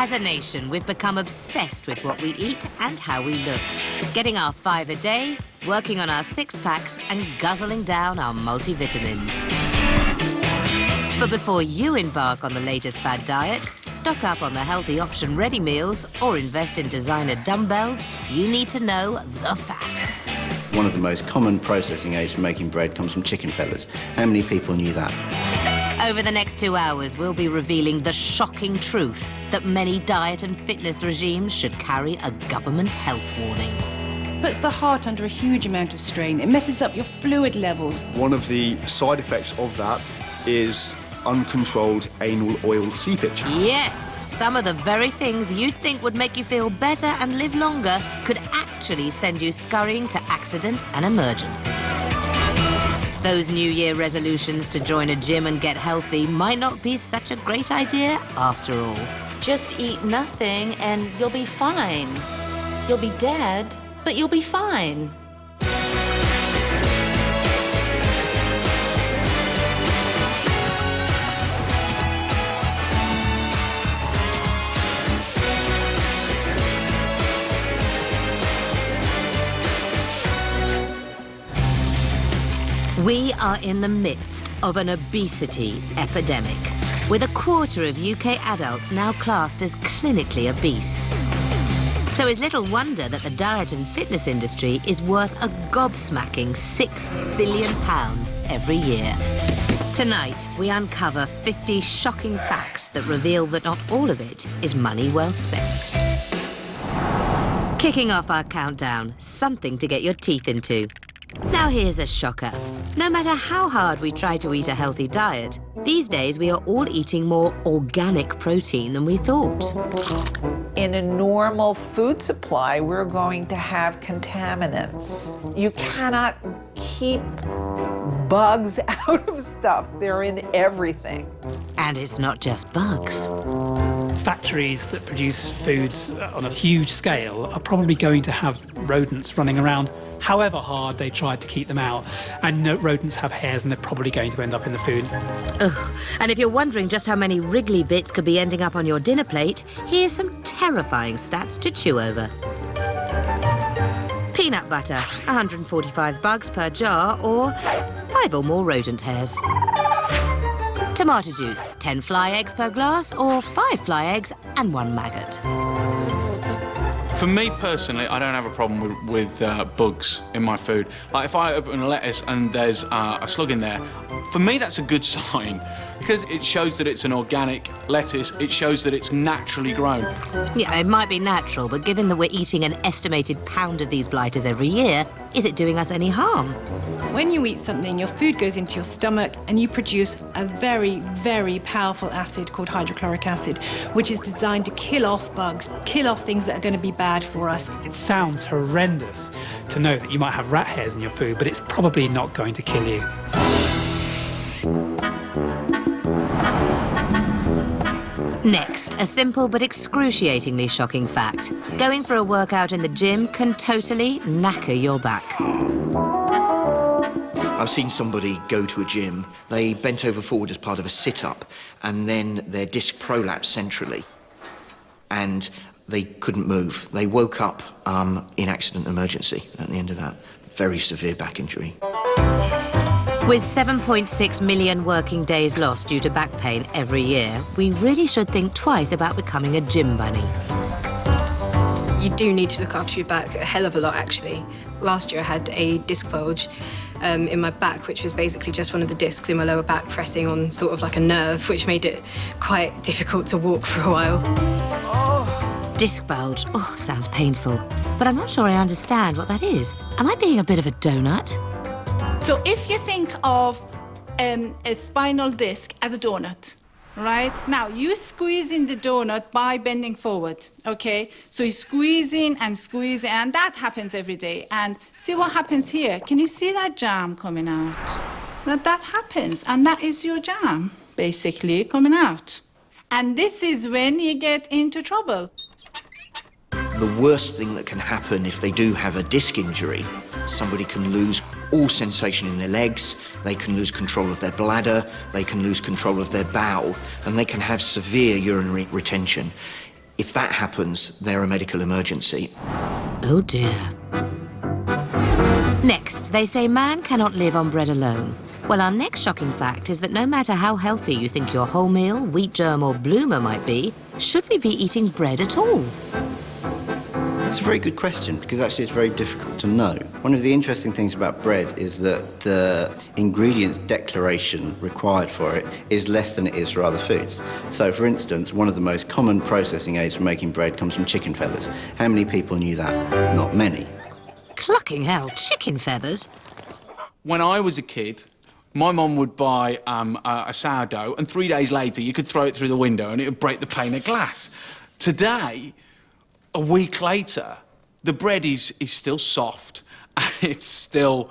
As a nation, we've become obsessed with what we eat and how we look. Getting our 5 a day, working on our 6-packs and guzzling down our multivitamins. But before you embark on the latest fad diet, stock up on the healthy option ready meals or invest in designer dumbbells, you need to know the facts. One of the most common processing aids for making bread comes from chicken feathers. How many people knew that? Over the next 2 hours, we'll be revealing the shocking truth that many diet and fitness regimes should carry a government health warning. Puts the heart under a huge amount of strain. It messes up your fluid levels. One of the side effects of that is uncontrolled anal oil seepage. Yes, some of the very things you'd think would make you feel better and live longer could actually send you scurrying to accident and emergency. Those New Year resolutions to join a gym and get healthy might not be such a great idea after all. Just eat nothing and you'll be fine. You'll be dead, but you'll be fine. We are in the midst of an obesity epidemic, with 1/4 of UK adults now classed as clinically obese. So it's little wonder that the diet and fitness industry is worth a gobsmacking £6 billion every year. Tonight, we uncover 50 shocking facts that reveal that not all of it is money well spent. Kicking off our countdown, something to get your teeth into. Now here's a shocker. No matter how hard we try to eat a healthy diet, these days we are all eating more organic protein than we thought. In a normal food supply, we're going to have contaminants. You cannot keep bugs out of stuff. They're in everything. And it's not just bugs. Factories that produce foods on a huge scale are probably going to have rodents running around however hard they tried to keep them out. And rodents have hairs and they're probably going to end up in the food. Ugh. And if you're wondering just how many wriggly bits could be ending up on your dinner plate, here's some terrifying stats to chew over. Peanut butter, 145 bugs per jar, or 5 or more rodent hairs. Tomato juice, 10 fly eggs per glass, or 5 fly eggs and 1 maggot. For me personally, I don't have a problem with bugs in my food. Like if I open a lettuce and there's a slug in there, for me that's a good sign because it shows that it's an organic lettuce. It shows that it's naturally grown. Yeah, it might be natural, but given that we're eating an estimated pound of these blighters every year, is it doing us any harm? When you eat something, your food goes into your stomach and you produce a very, very powerful acid called hydrochloric acid, which is designed to kill off bugs, kill off things that are going to be bad for us. It sounds horrendous to know that you might have rat hairs in your food, but it's probably not going to kill you. Next, a simple but excruciatingly shocking fact. Going for a workout in the gym can totally knacker your back. I've seen somebody go to a gym, they bent over forward as part of a sit-up, and then their disc prolapsed centrally, and they couldn't move. They woke up in accident emergency at the end of that. Very severe back injury. With 7.6 million working days lost due to back pain every year, we really should think twice about becoming a gym bunny. You do need to look after your back a hell of a lot, actually. Last year I had a disc bulge in my back, which was basically just one of the discs in my lower back pressing on sort of like a nerve, which made it quite difficult to walk for a while. Disc bulge, oh, sounds painful. But I'm not sure I understand what that is. Am I being a bit of a donut? So if you think of a spinal disc as a donut, right? Now, you squeeze in the donut by bending forward, okay? So you squeeze in, and that happens every day. And see what happens here? Can you see that jam coming out? That happens, and that is your jam, basically, coming out. And this is when you get into trouble. The worst thing that can happen if they do have a disc injury, somebody can lose all sensation in their legs, they can lose control of their bladder, they can lose control of their bowel, and they can have severe urinary retention. If that happens, they're a medical emergency. Oh dear. Next, they say man cannot live on bread alone. Well, our next shocking fact is that no matter how healthy you think your wholemeal, wheat germ or bloomer might be, should we be eating bread at all? It's a very good question, because actually it's very difficult to know. One of the interesting things about bread is that the ingredients declaration required for it is less than it is for other foods. So, for instance, one of the most common processing aids for making bread comes from chicken feathers. How many people knew that? Not many. Clucking hell, chicken feathers? When I was a kid, my mum would buy a sourdough, and 3 days later you could throw it through the window and it would break the pane of glass. Today, a week later, the bread is still soft and it's still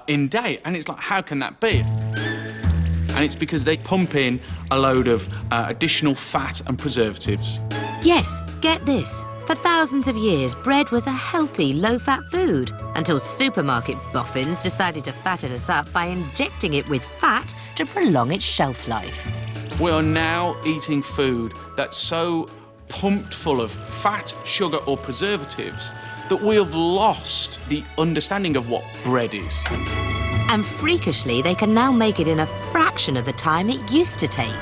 in date. And it's like, how can that be? And it's because they pump in a load of additional fat and preservatives. Yes, get this. For thousands of years, bread was a healthy, low-fat food, until supermarket boffins decided to fatten us up by injecting it with fat to prolong its shelf life. We are now eating food that's so pumped full of fat, sugar or preservatives that we have lost the understanding of what bread is. And freakishly, they can now make it in a fraction of the time it used to take.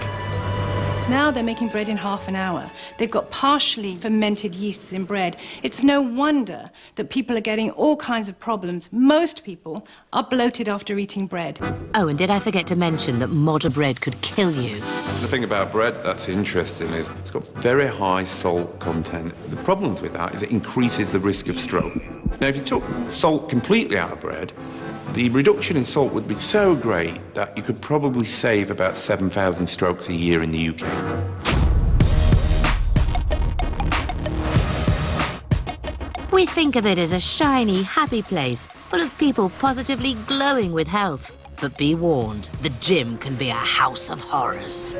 Now they're making bread in half an hour. They've got partially fermented yeasts in bread. It's no wonder that people are getting all kinds of problems. Most people are bloated after eating bread. Oh, and did I forget to mention that modder bread could kill you? The thing about bread that's interesting is it's got very high salt content. The problems with that is it increases the risk of stroke. Now, if you took salt completely out of bread, the reduction in salt would be so great that you could probably save about 7,000 strokes a year in the UK. We think of it as a shiny, happy place, full of people positively glowing with health. But be warned, the gym can be a house of horrors.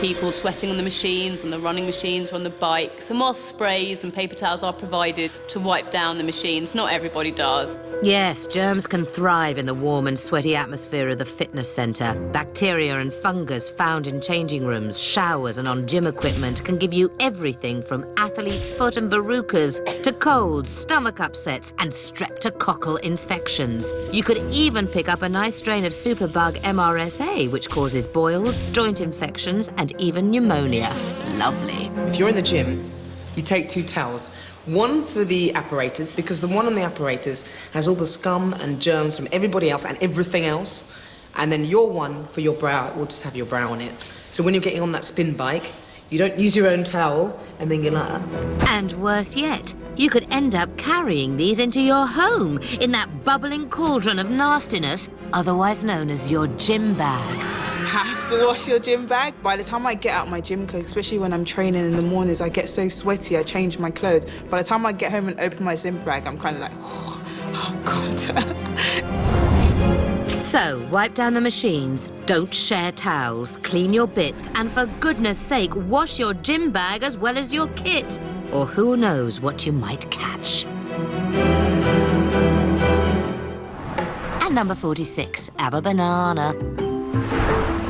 People sweating on the machines, on the running machines, or on the bikes. And while sprays and paper towels are provided to wipe down the machines, not everybody does. Yes, germs can thrive in the warm and sweaty atmosphere of the fitness centre. Bacteria and fungus found in changing rooms, showers and on gym equipment can give you everything from athlete's foot and verrucas to colds, stomach upsets and streptococcal infections. You could even pick up a nice strain of superbug MRSA, which causes boils, joint infections and even pneumonia. Lovely. If you're in the gym, you take 2 towels. One for the apparatus, because the one on the apparatus has all the scum and germs from everybody else and everything else. And then your one for your brow, it will just have your brow on it. So when you're getting on that spin bike, you don't use your own towel and then you're like that. And worse yet, you could end up carrying these into your home in that bubbling cauldron of nastiness, otherwise known as your gym bag. Have to wash your gym bag. By the time I get out my gym clothes, especially when I'm training in the mornings, I get so sweaty, I change my clothes. By the time I get home and open my gym bag, I'm kind of like, oh God. So, wipe down the machines, don't share towels, clean your bits, and for goodness sake, wash your gym bag as well as your kit. Or who knows what you might catch. And number 46, have a banana.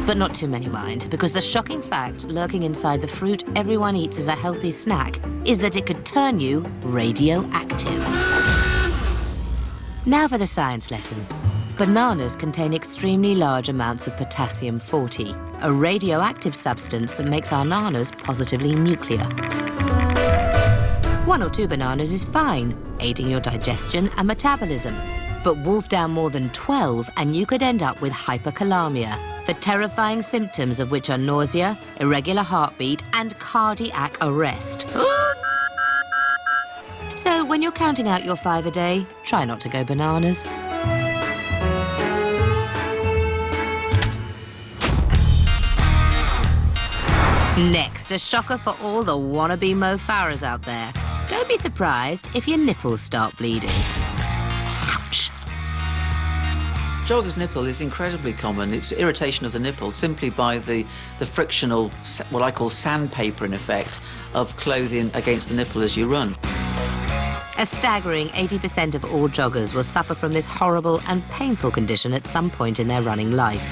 But not too many mind, because the shocking fact lurking inside the fruit everyone eats as a healthy snack is that it could turn you radioactive. Now for the science lesson. Bananas contain extremely large amounts of potassium-40, a radioactive substance that makes our nanas positively nuclear. 1 or 2 bananas is fine, aiding your digestion and metabolism. But wolf down more than 12 and you could end up with hyperkalemia, the terrifying symptoms of which are nausea, irregular heartbeat and cardiac arrest. So when you're counting out your 5 a day, try not to go bananas. Next, a shocker for all the wannabe Mo Farahs out there. Don't be surprised if your nipples start bleeding. Jogger's nipple is incredibly common. It's irritation of the nipple simply by the frictional, what I call sandpaper in effect, of clothing against the nipple as you run. A staggering 80% of all joggers will suffer from this horrible and painful condition at some point in their running life.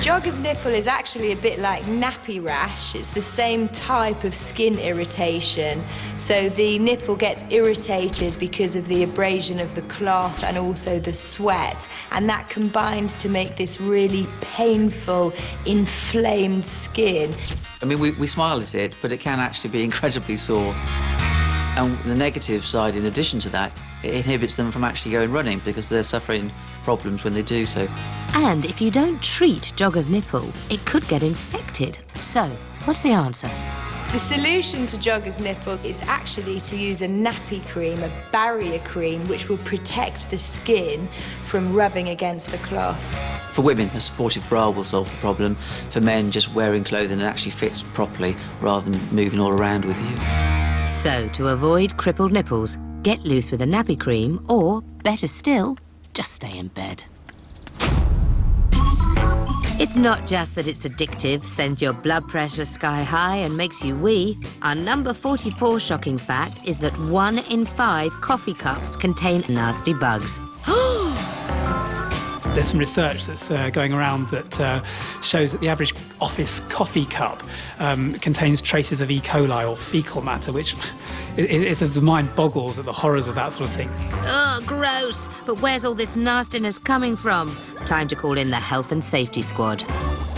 Jogger's nipple is actually a bit like nappy rash. It's the same type of skin irritation. So the nipple gets irritated because of the abrasion of the cloth and also the sweat. And that combines to make this really painful, inflamed skin. I mean, we smile at it, but it can actually be incredibly sore. And the negative side, in addition to that, it inhibits them from actually going running because they're suffering problems when they do so. And if you don't treat Jogger's nipple, it could get infected. So, what's the answer? The solution to Jogger's nipple is actually to use a nappy cream, a barrier cream, which will protect the skin from rubbing against the cloth. For women, a supportive bra will solve the problem. For men, just wearing clothing that actually fits properly rather than moving all around with you. So, to avoid crippled nipples, get loose with a nappy cream, or, better still, just stay in bed. It's not just that it's addictive, sends your blood pressure sky high and makes you wee. Our number 44 shocking fact is that 1 in 5 coffee cups contain nasty bugs. There's some research that's going around that shows that the average office coffee cup contains traces of E. coli or fecal matter, which the mind boggles at the horrors of that sort of thing. Ugh, gross. But where's all this nastiness coming from? Time to call in the Health and Safety Squad.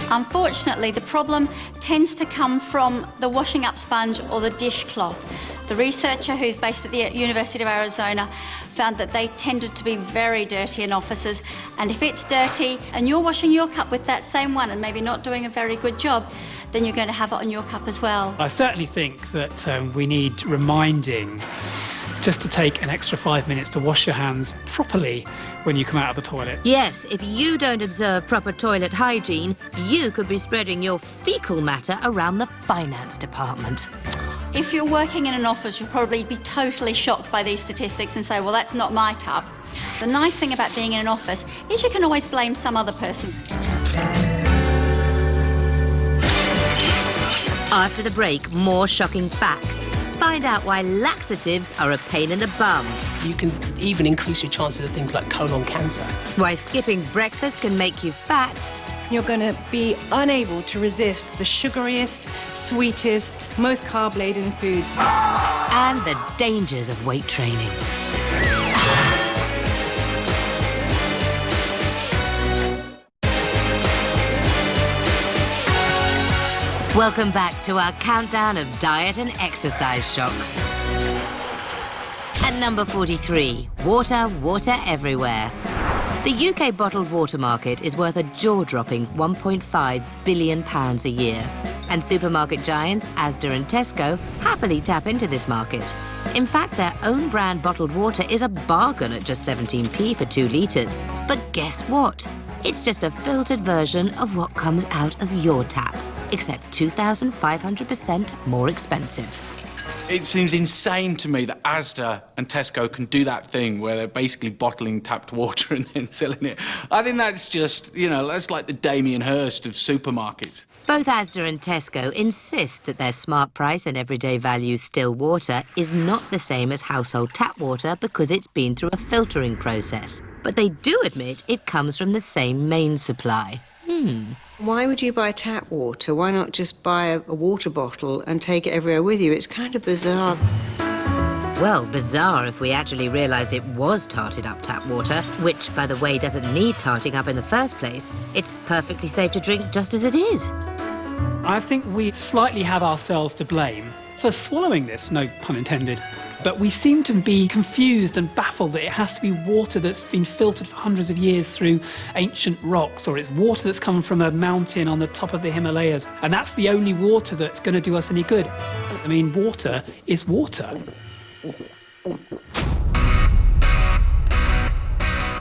Unfortunately, the problem tends to come from the washing up sponge or the dishcloth. The researcher, who's based at the University of Arizona, found that they tended to be very dirty in offices, and if it's dirty and you're washing your cup with that same one and maybe not doing a very good job, then you're going to have it on your cup as well. I certainly think that we need reminding just to take an extra 5 minutes to wash your hands properly when you come out of the toilet. Yes, if you don't observe proper toilet hygiene, you could be spreading your fecal matter around the finance department. If you're working in an office, you'll probably be totally shocked by these statistics and say, well, that's not my cup. The nice thing about being in an office is you can always blame some other person. After the break, more shocking facts. Find out why laxatives are a pain in the bum. You can even increase your chances of things like colon cancer. Why skipping breakfast can make you fat. You're going to be unable to resist the sugariest, sweetest, most carb-laden foods. And the dangers of weight training. Welcome back to our countdown of diet and exercise shock. At number 43, water, water everywhere. The UK bottled water market is worth a jaw-dropping £1.5 billion a year. And supermarket giants Asda and Tesco happily tap into this market. In fact, their own brand bottled water is a bargain at just 17p for 2 litres. But guess what? It's just a filtered version of what comes out of your tap, except 2,500% more expensive. It seems insane to me that Asda and Tesco can do that thing where they're basically bottling tapped water and then selling it. I think that's just, that's like the Damien Hirst of supermarkets. Both Asda and Tesco insist that their smart price and everyday value still water is not the same as household tap water because it's been through a filtering process. But they do admit it comes from the same main supply. Why would you buy tap water? Why not just buy a water bottle and take it everywhere with you? It's kind of bizarre. Well, bizarre if we actually realised it was tarted up tap water, which, by the way, doesn't need tarting up in the first place. It's perfectly safe to drink just as it is. I think we slightly have ourselves to blame for swallowing this, no pun intended. But we seem to be confused and baffled that it has to be water that's been filtered for hundreds of years through ancient rocks, or it's water that's come from a mountain on the top of the Himalayas, and that's the only water that's going to do us any good. I mean, water is water.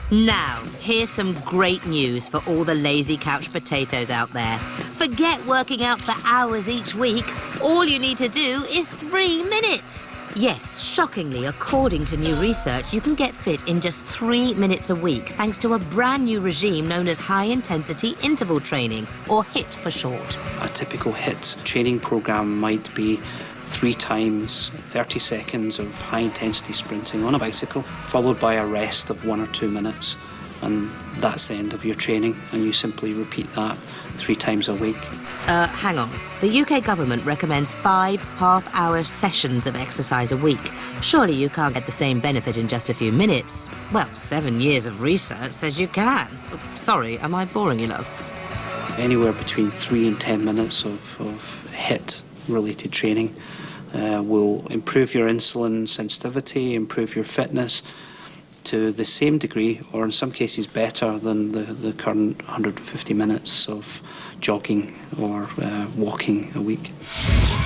Now, here's some great news for all the lazy couch potatoes out there. Forget working out for hours each week. All you need to do is 3 minutes. Yes, shockingly, according to new research, you can get fit in just 3 minutes a week thanks to a brand new regime known as high-intensity interval training, or HIIT for short. A typical HIIT training program might be 3 times 30 seconds of high-intensity sprinting on a bicycle, followed by a rest of 1 or 2 minutes, and that's the end of your training, and you simply repeat that 3 times a week. Hang on. The UK government recommends 5 half-hour sessions of exercise a week. Surely you can't get the same benefit in just a few minutes. Well, 7 years of research says you can. Oh, sorry, am I boring you, love? Anywhere between 3 and 10 minutes of HIIT-related training will improve your insulin sensitivity, improve your fitness to the same degree, or in some cases better than the current 150 minutes of jogging or walking a week.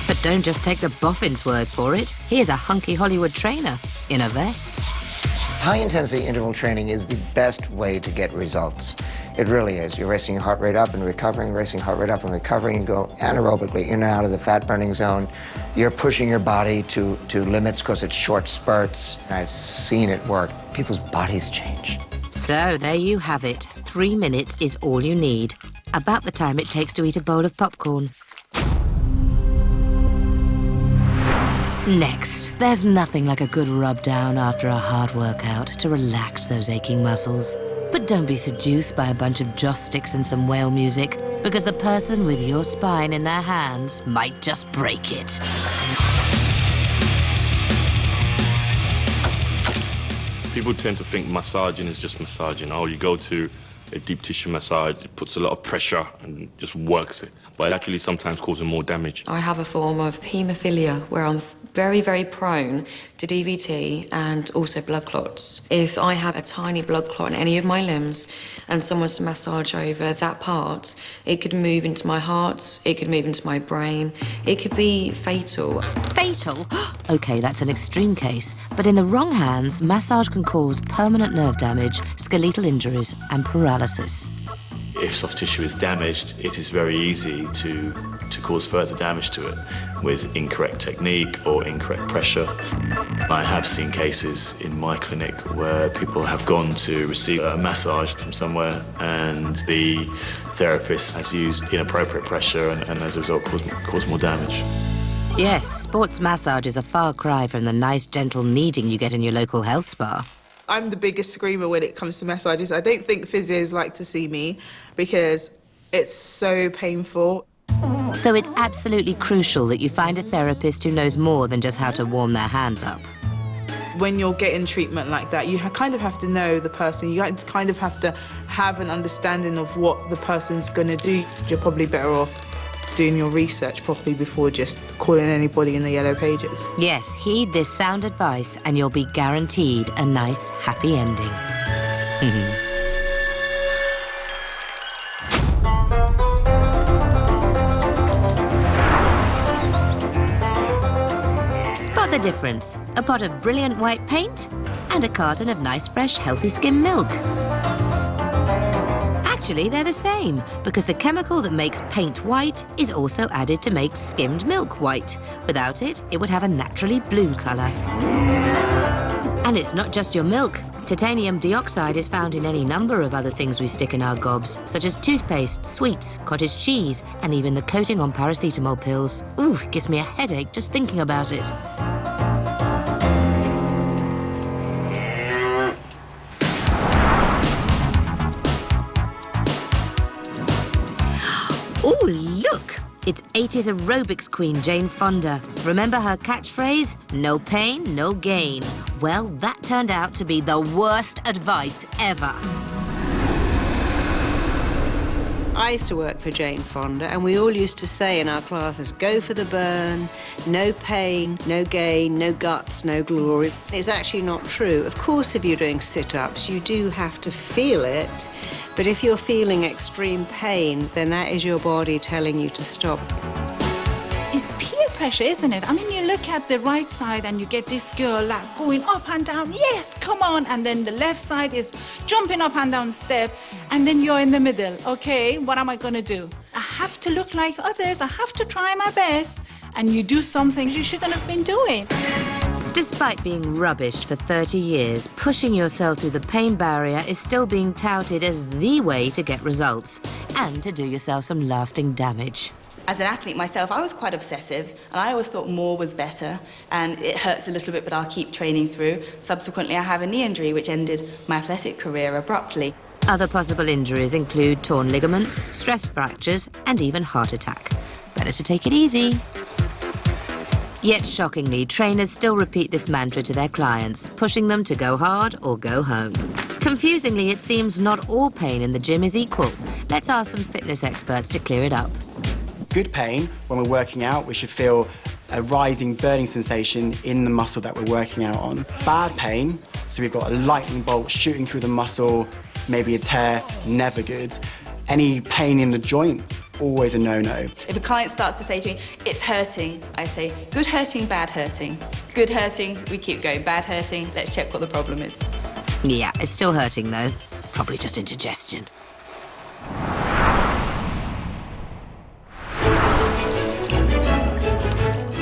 But don't just take the boffin's word for it. Here's a hunky Hollywood trainer in a vest. High-intensity interval training is the best way to get results. It really is. You're racing your heart rate up and recovering, racing heart rate up and recovering. You go anaerobically in and out of the fat-burning zone. You're pushing your body to limits because it's short spurts. I've seen it work. People's bodies change. So there you have it. 3 minutes is all you need. About the time it takes to eat a bowl of popcorn. Next, there's nothing like a good rub down after a hard workout to relax those aching muscles. But don't be seduced by a bunch of joss sticks and some whale music, because the person with your spine in their hands might just break it. People tend to think massaging is just massaging. Oh, you go to a deep tissue massage, it puts a lot of pressure and just works it. But it actually sometimes causes more damage. I have a form of haemophilia where I'm very, very prone to DVT and also blood clots. If I have a tiny blood clot in any of my limbs and someone's to massage over that part, it could move into my heart, it could move into my brain, it could be fatal. Fatal? OK, that's an extreme case. But in the wrong hands, massage can cause permanent nerve damage, skeletal injuries and paralysis. If soft tissue is damaged, it is very easy to cause further damage to it with incorrect technique or incorrect pressure. I have seen cases in my clinic where people have gone to receive a massage from somewhere and the therapist has used inappropriate pressure and as a result caused more damage. Yes, sports massage is a far cry from the nice, gentle kneading you get in your local health spa. I'm the biggest screamer when it comes to massages. I don't think physios like to see me because it's so painful. So it's absolutely crucial that you find a therapist who knows more than just how to warm their hands up. When you're getting treatment like that, you kind of have to know the person. You kind of have to have an understanding of what the person's going to do. You're probably better off doing your research properly before just calling anybody in the yellow pages. Yes, heed this sound advice and you'll be guaranteed a nice, happy ending. Spot the difference. A pot of brilliant white paint and a carton of nice, fresh, healthy skim milk. Actually, they're the same, because the chemical that makes paint white is also added to make skimmed milk white. Without it, it would have a naturally blue colour. And it's not just your milk. Titanium dioxide is found in any number of other things we stick in our gobs, such as toothpaste, sweets, cottage cheese, and even the coating on paracetamol pills. Ooh, it gives me a headache just thinking about it. Oh, look! It's 80s aerobics queen Jane Fonda. Remember her catchphrase? No pain, no gain. Well, that turned out to be the worst advice ever. I used to work for Jane Fonda, and we all used to say in our classes, go for the burn, no pain, no gain, no guts, no glory. It's actually not true. Of course, if you're doing sit-ups, you do have to feel it. But if you're feeling extreme pain, then that is your body telling you to stop. It's peer pressure, isn't it? I mean, you look at the right side and you get this girl like going up and down, yes, come on. And then the left side is jumping up and down the step. And then you're in the middle. Okay, what am I going to do? I have to look like others. I have to try my best. And you do some things you shouldn't have been doing. Despite being rubbished for 30 years, pushing yourself through the pain barrier is still being touted as the way to get results and to do yourself some lasting damage. As an athlete myself, I was quite obsessive, and I always thought more was better, and it hurts a little bit, but I'll keep training through. Subsequently, I have a knee injury, which ended my athletic career abruptly. Other possible injuries include torn ligaments, stress fractures, and even heart attack. Better to take it easy. Yet shockingly, trainers still repeat this mantra to their clients, pushing them to go hard or go home. Confusingly, it seems not all pain in the gym is equal. Let's ask some fitness experts to clear it up. Good pain, when we're working out, we should feel a rising burning sensation in the muscle that we're working out on. Bad pain, so we've got a lightning bolt shooting through the muscle, maybe a tear, never good. Any pain in the joints, always a no-no. If a client starts to say to me, it's hurting, I say, good hurting, bad hurting. Good hurting, we keep going. Bad hurting, let's check what the problem is. Yeah, it's still hurting though. Probably just indigestion.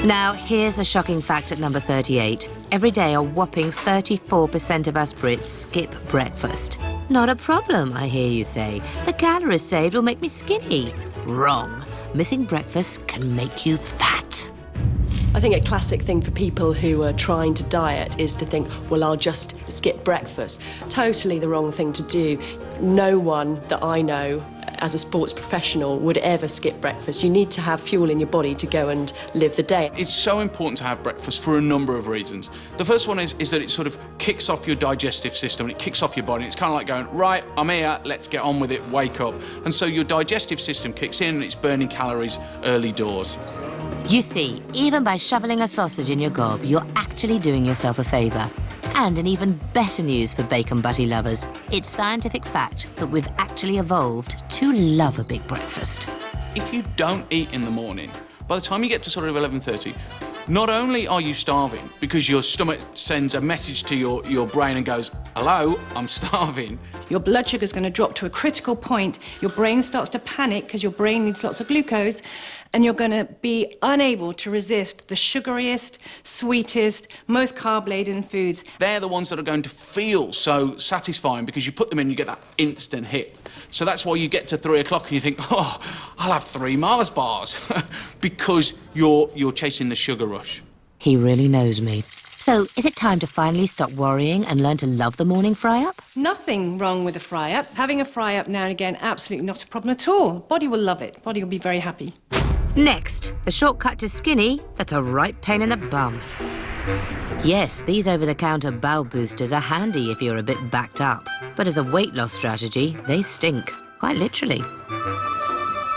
Now, here's a shocking fact at number 38. Every day, a whopping 34% of us Brits skip breakfast. Not a problem, I hear you say. The calories saved will make me skinny. Wrong. Missing breakfast can make you fat. I think a classic thing for people who are trying to diet is to think, well, I'll just skip breakfast. Totally the wrong thing to do. No one that I know as a sports professional would ever skip breakfast. You need to have fuel in your body to go and live the day. It's so important to have breakfast for a number of reasons. The first one is that it sort of kicks off your digestive system, and it kicks off your body. It's kind of like going, right, I'm here, let's get on with it, wake up. And so your digestive system kicks in and it's burning calories early doors. You see, even by shoveling a sausage in your gob, you're actually doing yourself a favour. And an even better news for bacon butty lovers. It's scientific fact that we've actually evolved to love a big breakfast. If you don't eat in the morning, by the time you get to sort of 11:30, not only are you starving because your stomach sends a message to your brain and goes, hello, I'm starving. Your blood sugar is going to drop to a critical point. Your brain starts to panic because your brain needs lots of glucose, and you're going to be unable to resist the sugariest, sweetest, most carb-laden foods. They're the ones that are going to feel so satisfying because you put them in, you get that instant hit. So that's why you get to 3 o'clock and you think, oh, I'll have 3 Mars bars because you're chasing the sugar rush. He really knows me. So, is it time to finally stop worrying and learn to love the morning fry-up? Nothing wrong with a fry-up. Having a fry-up now and again, absolutely not a problem at all. Body will love it. Body will be very happy. Next, the shortcut to skinny that's a right pain in the bum. Yes, these over-the-counter bowel boosters are handy if you're a bit backed up. But as a weight loss strategy, they stink, quite literally.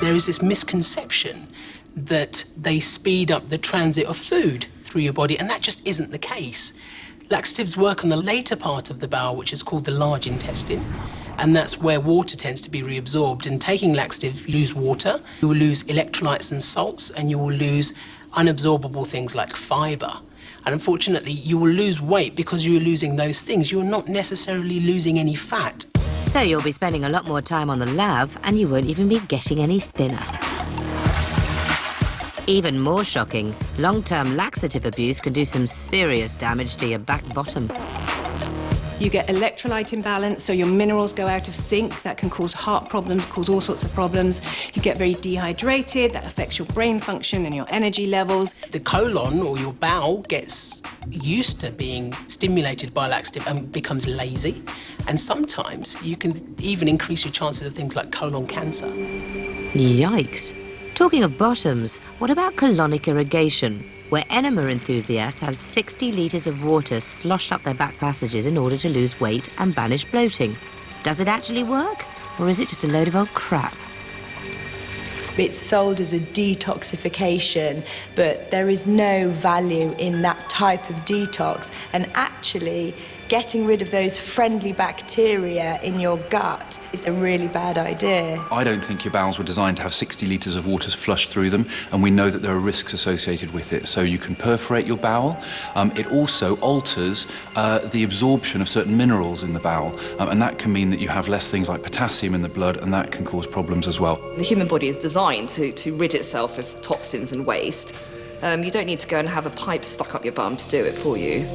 There is this misconception that they speed up the transit of food through your body, and that just isn't the case. Laxatives work on the later part of the bowel, which is called the large intestine, and that's where water tends to be reabsorbed. And taking laxatives, you lose water, you will lose electrolytes and salts, and you will lose unabsorbable things like fibre. And unfortunately, you will lose weight because you're losing those things. You're not necessarily losing any fat. So you'll be spending a lot more time on the lav, and you won't even be getting any thinner. Even more shocking, long-term laxative abuse can do some serious damage to your back bottom. You get electrolyte imbalance, so your minerals go out of sync. That can cause heart problems, cause all sorts of problems. You get very dehydrated. That affects your brain function and your energy levels. The colon or your bowel gets used to being stimulated by laxative and becomes lazy. And sometimes you can even increase your chances of things like colon cancer. Yikes. Talking of bottoms, what about colonic irrigation, where enema enthusiasts have 60 litres of water sloshed up their back passages in order to lose weight and banish bloating? Does it actually work, or is it just a load of old crap? It's sold as a detoxification, but there is no value in that type of detox. And actually, getting rid of those friendly bacteria in your gut is a really bad idea. I don't think your bowels were designed to have 60 litres of water flushed through them, and we know that there are risks associated with it. So you can perforate your bowel. It also alters the absorption of certain minerals in the bowel, and that can mean that you have less things like potassium in the blood, and that can cause problems as well. The human body is designed to rid itself of toxins and waste. You don't need to go and have a pipe stuck up your bum to do it for you.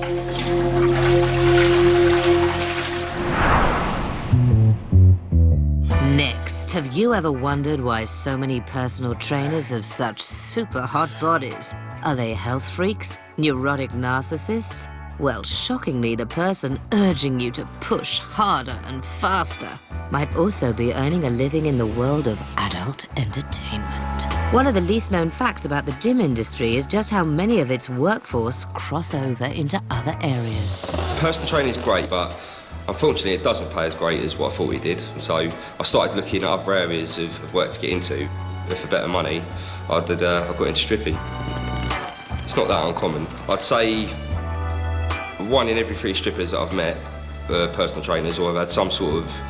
Next, have you ever wondered why so many personal trainers have such super hot bodies? Are they health freaks? Neurotic narcissists? Well, shockingly, the person urging you to push harder and faster might also be earning a living in the world of adult entertainment. One of the least known facts about the gym industry is just how many of its workforce cross over into other areas. Personal training is great, but unfortunately it doesn't pay as great as what I thought it did. So I started looking at other areas of work to get into. For better money, I got into stripping. It's not that uncommon. I'd say 1 in every 3 strippers that I've met are personal trainers or have had some sort of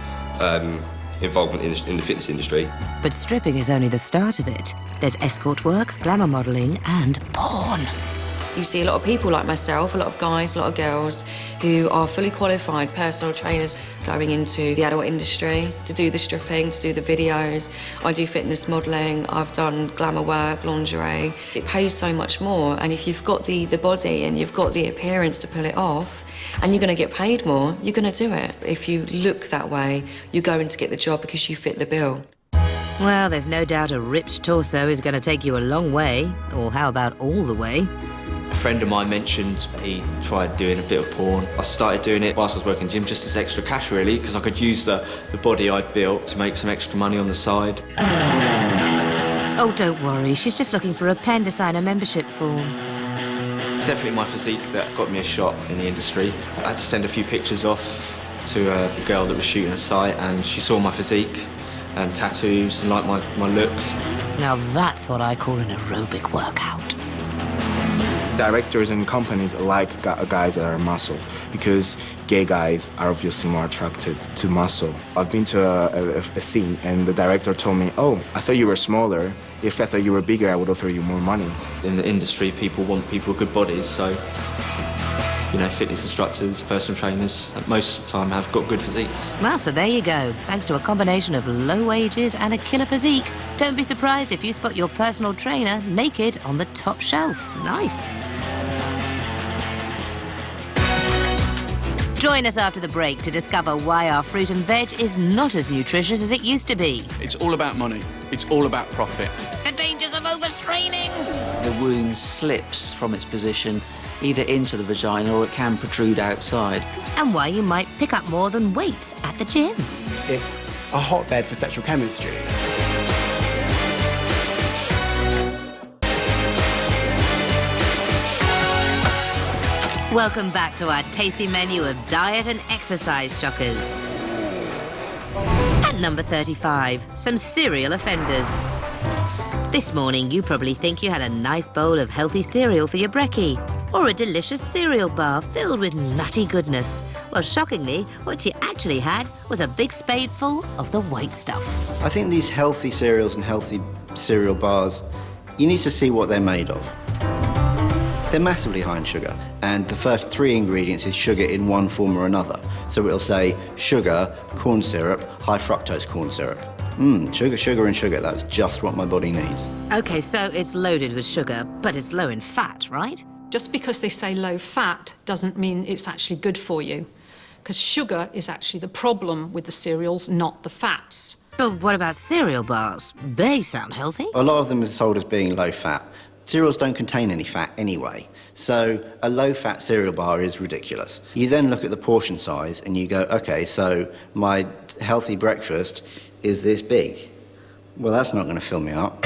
involvement in the fitness industry. But stripping is only the start of it. There's escort work, glamour modelling, and porn. You see a lot of people like myself, a lot of guys, a lot of girls who are fully qualified personal trainers going into the adult industry to do the stripping, to do the videos. I do fitness modelling, I've done glamour work, lingerie. It pays so much more, and if you've got the body and you've got the appearance to pull it off, and you're going to get paid more, you're going to do it. If you look that way, you're going to get the job because you fit the bill. Well, there's no doubt a ripped torso is going to take you a long way, or how about all the way? A friend of mine mentioned he tried doing a bit of porn. I started doing it whilst I was working in the gym just as extra cash, really, because I could use the body I'd built to make some extra money on the side. Oh, don't worry, she's just looking for a pen to sign a membership form. It's definitely my physique that got me a shot in the industry. I had to send a few pictures off to a girl that was shooting a site, and she saw my physique and tattoos and liked my looks. Now that's what I call an aerobic workout. Directors and companies like guys that are muscle because gay guys are obviously more attracted to muscle. I've been to a scene and the director told me, oh, I thought you were smaller. If I thought you were bigger, I would offer you more money. In the industry, people want people with good bodies, so you know, fitness instructors, personal trainers, most of the time have got good physiques. Well, so there you go. Thanks to a combination of low wages and a killer physique, don't be surprised if you spot your personal trainer naked on the top shelf. Nice. Join us after the break to discover why our fruit and veg is not as nutritious as it used to be. It's all about money. It's all about profit. The dangers of overstraining. The womb slips from its position either into the vagina or it can protrude outside. And why you might pick up more than weights at the gym. It's a hotbed for sexual chemistry. Welcome back to our tasty menu of diet and exercise shockers. At number 35, some serial offenders. This morning, you probably think you had a nice bowl of healthy cereal for your brekkie, or a delicious cereal bar filled with nutty goodness. Well, shockingly, what you actually had was a big spadeful of the white stuff. I think these healthy cereals and healthy cereal bars, you need to see what they're made of. They're massively high in sugar, and the first 3 ingredients is sugar in one form or another. So it'll say sugar, corn syrup, high fructose corn syrup. Sugar, sugar and sugar, that's just what my body needs. Okay, so it's loaded with sugar, but it's low in fat, right? Just because they say low fat doesn't mean it's actually good for you, because sugar is actually the problem with the cereals, not the fats. But what about cereal bars? They sound healthy. A lot of them are sold as being low fat. Cereals don't contain any fat anyway, so a low-fat cereal bar is ridiculous. You then look at the portion size and you go, okay, so my healthy breakfast is this big. Well, that's not going to fill me up.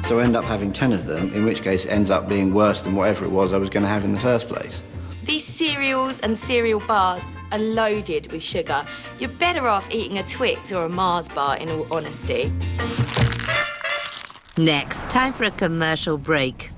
So I end up having 10 of them, in which case it ends up being worse than whatever it was I was going to have in the first place. These cereals and cereal bars are loaded with sugar. You're better off eating a Twix or a Mars bar, in all honesty. Next, time for a commercial break.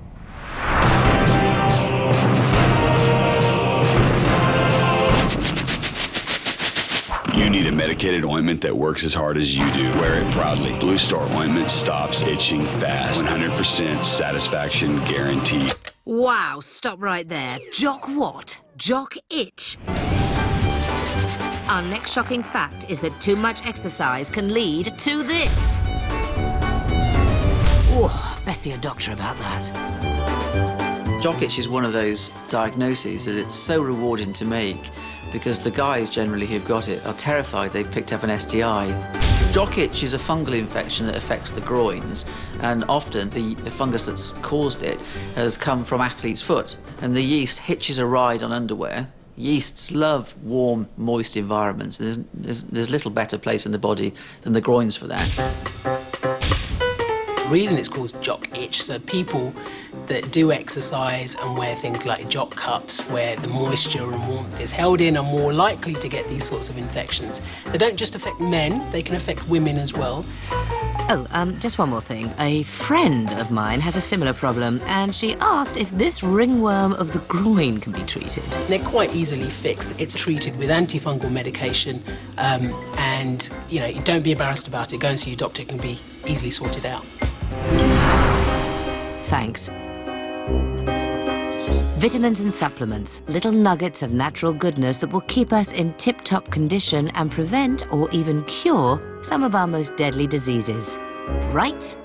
You need a medicated ointment that works as hard as you do. Wear it proudly. Blue Star ointment stops itching fast. 100% satisfaction guaranteed. Wow, stop right there. Jock what? Jock itch. Our next shocking fact is that too much exercise can lead to this. Oh, best see a doctor about that. Jock itch is one of those diagnoses that it's so rewarding to make because the guys generally who've got it are terrified they've picked up an STI. Jock itch is a fungal infection that affects the groins, and often the fungus that's caused it has come from athlete's foot, and the yeast hitches a ride on underwear Yeasts love warm, moist environments. There's little better place in the body than the groins for that. The reason it's called jock itch, so people that do exercise and wear things like jock cups where the moisture and warmth is held in are more likely to get these sorts of infections. They don't just affect men, they can affect women as well. Oh, just one more thing. A friend of mine has a similar problem, and she asked if this ringworm of the groin can be treated. They're quite easily fixed. It's treated with antifungal medication, and, you know, don't be embarrassed about it. Go and see your doctor. It can be easily sorted out. Thanks. Vitamins and supplements, little nuggets of natural goodness that will keep us in tip-top condition and prevent or even cure some of our most deadly diseases. Right?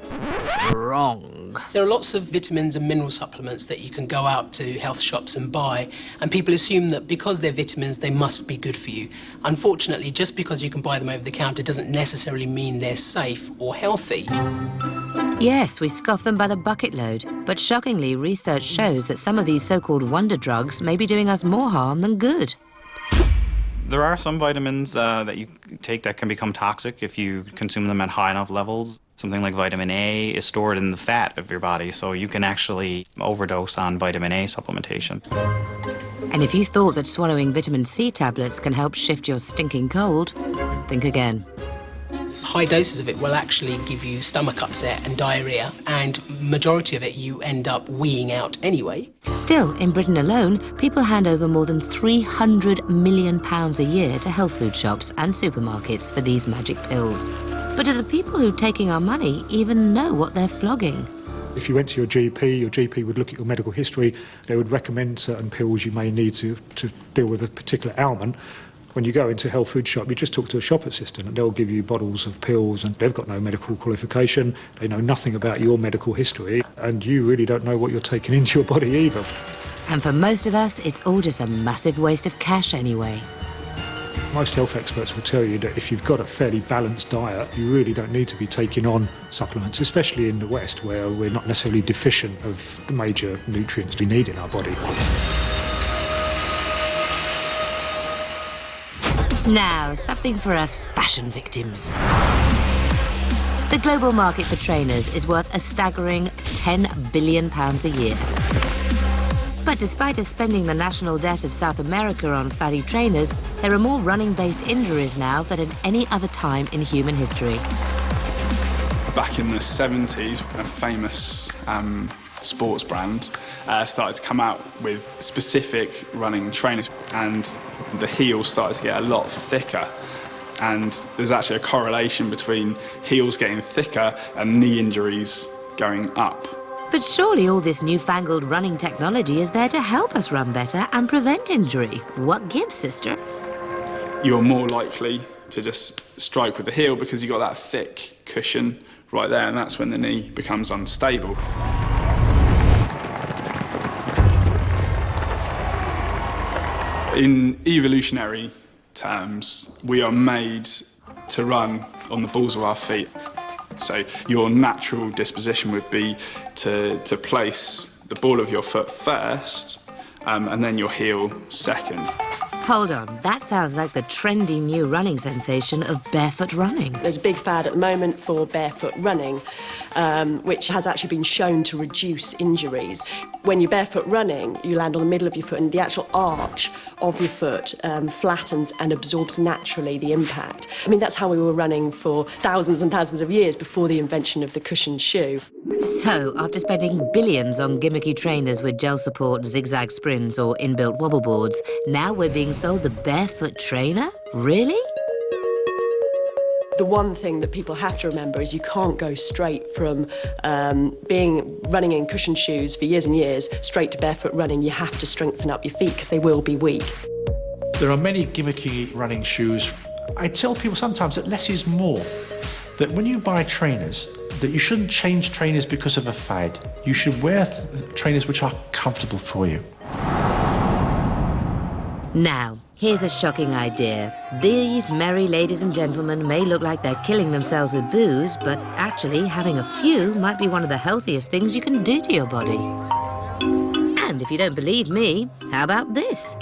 Wrong. There are lots of vitamins and mineral supplements that you can go out to health shops and buy, and people assume that because they're vitamins, they must be good for you. Unfortunately, just because you can buy them over the counter doesn't necessarily mean they're safe or healthy. Yes, we scoff them by the bucket load, but shockingly, research shows that some of these so-called wonder drugs may be doing us more harm than good. There are some vitamins that you take that can become toxic if you consume them at high enough levels. Something like vitamin A is stored in the fat of your body, so you can actually overdose on vitamin A supplementation. And if you thought that swallowing vitamin C tablets can help shift your stinking cold, think again. High doses of it will actually give you stomach upset and diarrhea, and majority of it you end up weeing out anyway. Still, in Britain alone, people hand over more than £300 million a year to health food shops and supermarkets for these magic pills. But do the people who are taking our money even know what they're flogging? If you went to your GP would look at your medical history. They would recommend certain pills you may need to deal with a particular ailment. When you go into a health food shop, you just talk to a shop assistant and they'll give you bottles of pills, and they've got no medical qualification, they know nothing about your medical history, and you really don't know what you're taking into your body either. And for most of us, it's all just a massive waste of cash anyway. Most health experts will tell you that if you've got a fairly balanced diet, you really don't need to be taking on supplements, especially in the West, where we're not necessarily deficient of the major nutrients we need in our body. Now, something for us fashion victims. The global market for trainers is worth a staggering £10 billion a year. But despite us spending the national debt of South America on fatty trainers, there are more running-based injuries now than at any other time in human history. Back in the 70s, a famous sports brand started to come out with specific running trainers, and the heels started to get a lot thicker. And there's actually a correlation between heels getting thicker and knee injuries going up. But surely all this newfangled running technology is there to help us run better and prevent injury. What gives, sister? You're more likely to just strike with the heel because you've got that thick cushion right there, and that's when the knee becomes unstable. In evolutionary terms, we are made to run on the balls of our feet. So your natural disposition would be to place the ball of your foot first, and then your heel second. Hold on, that sounds like the trendy new running sensation of barefoot running. There's a big fad at the moment for barefoot running, which has actually been shown to reduce injuries. When you're barefoot running, you land on the middle of your foot, and the actual arch of your foot flattens and absorbs naturally the impact. I mean, that's how we were running for thousands and thousands of years before the invention of the cushioned shoe. So, after spending billions on gimmicky trainers with gel support, zigzag sprints or inbuilt wobble boards, now we're being sold the barefoot trainer? Really? The one thing that people have to remember is you can't go straight from running in cushioned shoes for years and years straight to barefoot running. You have to strengthen up your feet because they will be weak. There are many gimmicky running shoes. I tell people sometimes that less is more. That when you buy trainers, that you shouldn't change trainers because of a fad. You should wear trainers which are comfortable for you. Now, here's a shocking idea. These merry ladies and gentlemen may look like they're killing themselves with booze, but actually having a few might be one of the healthiest things you can do to your body. And if you don't believe me, how about this?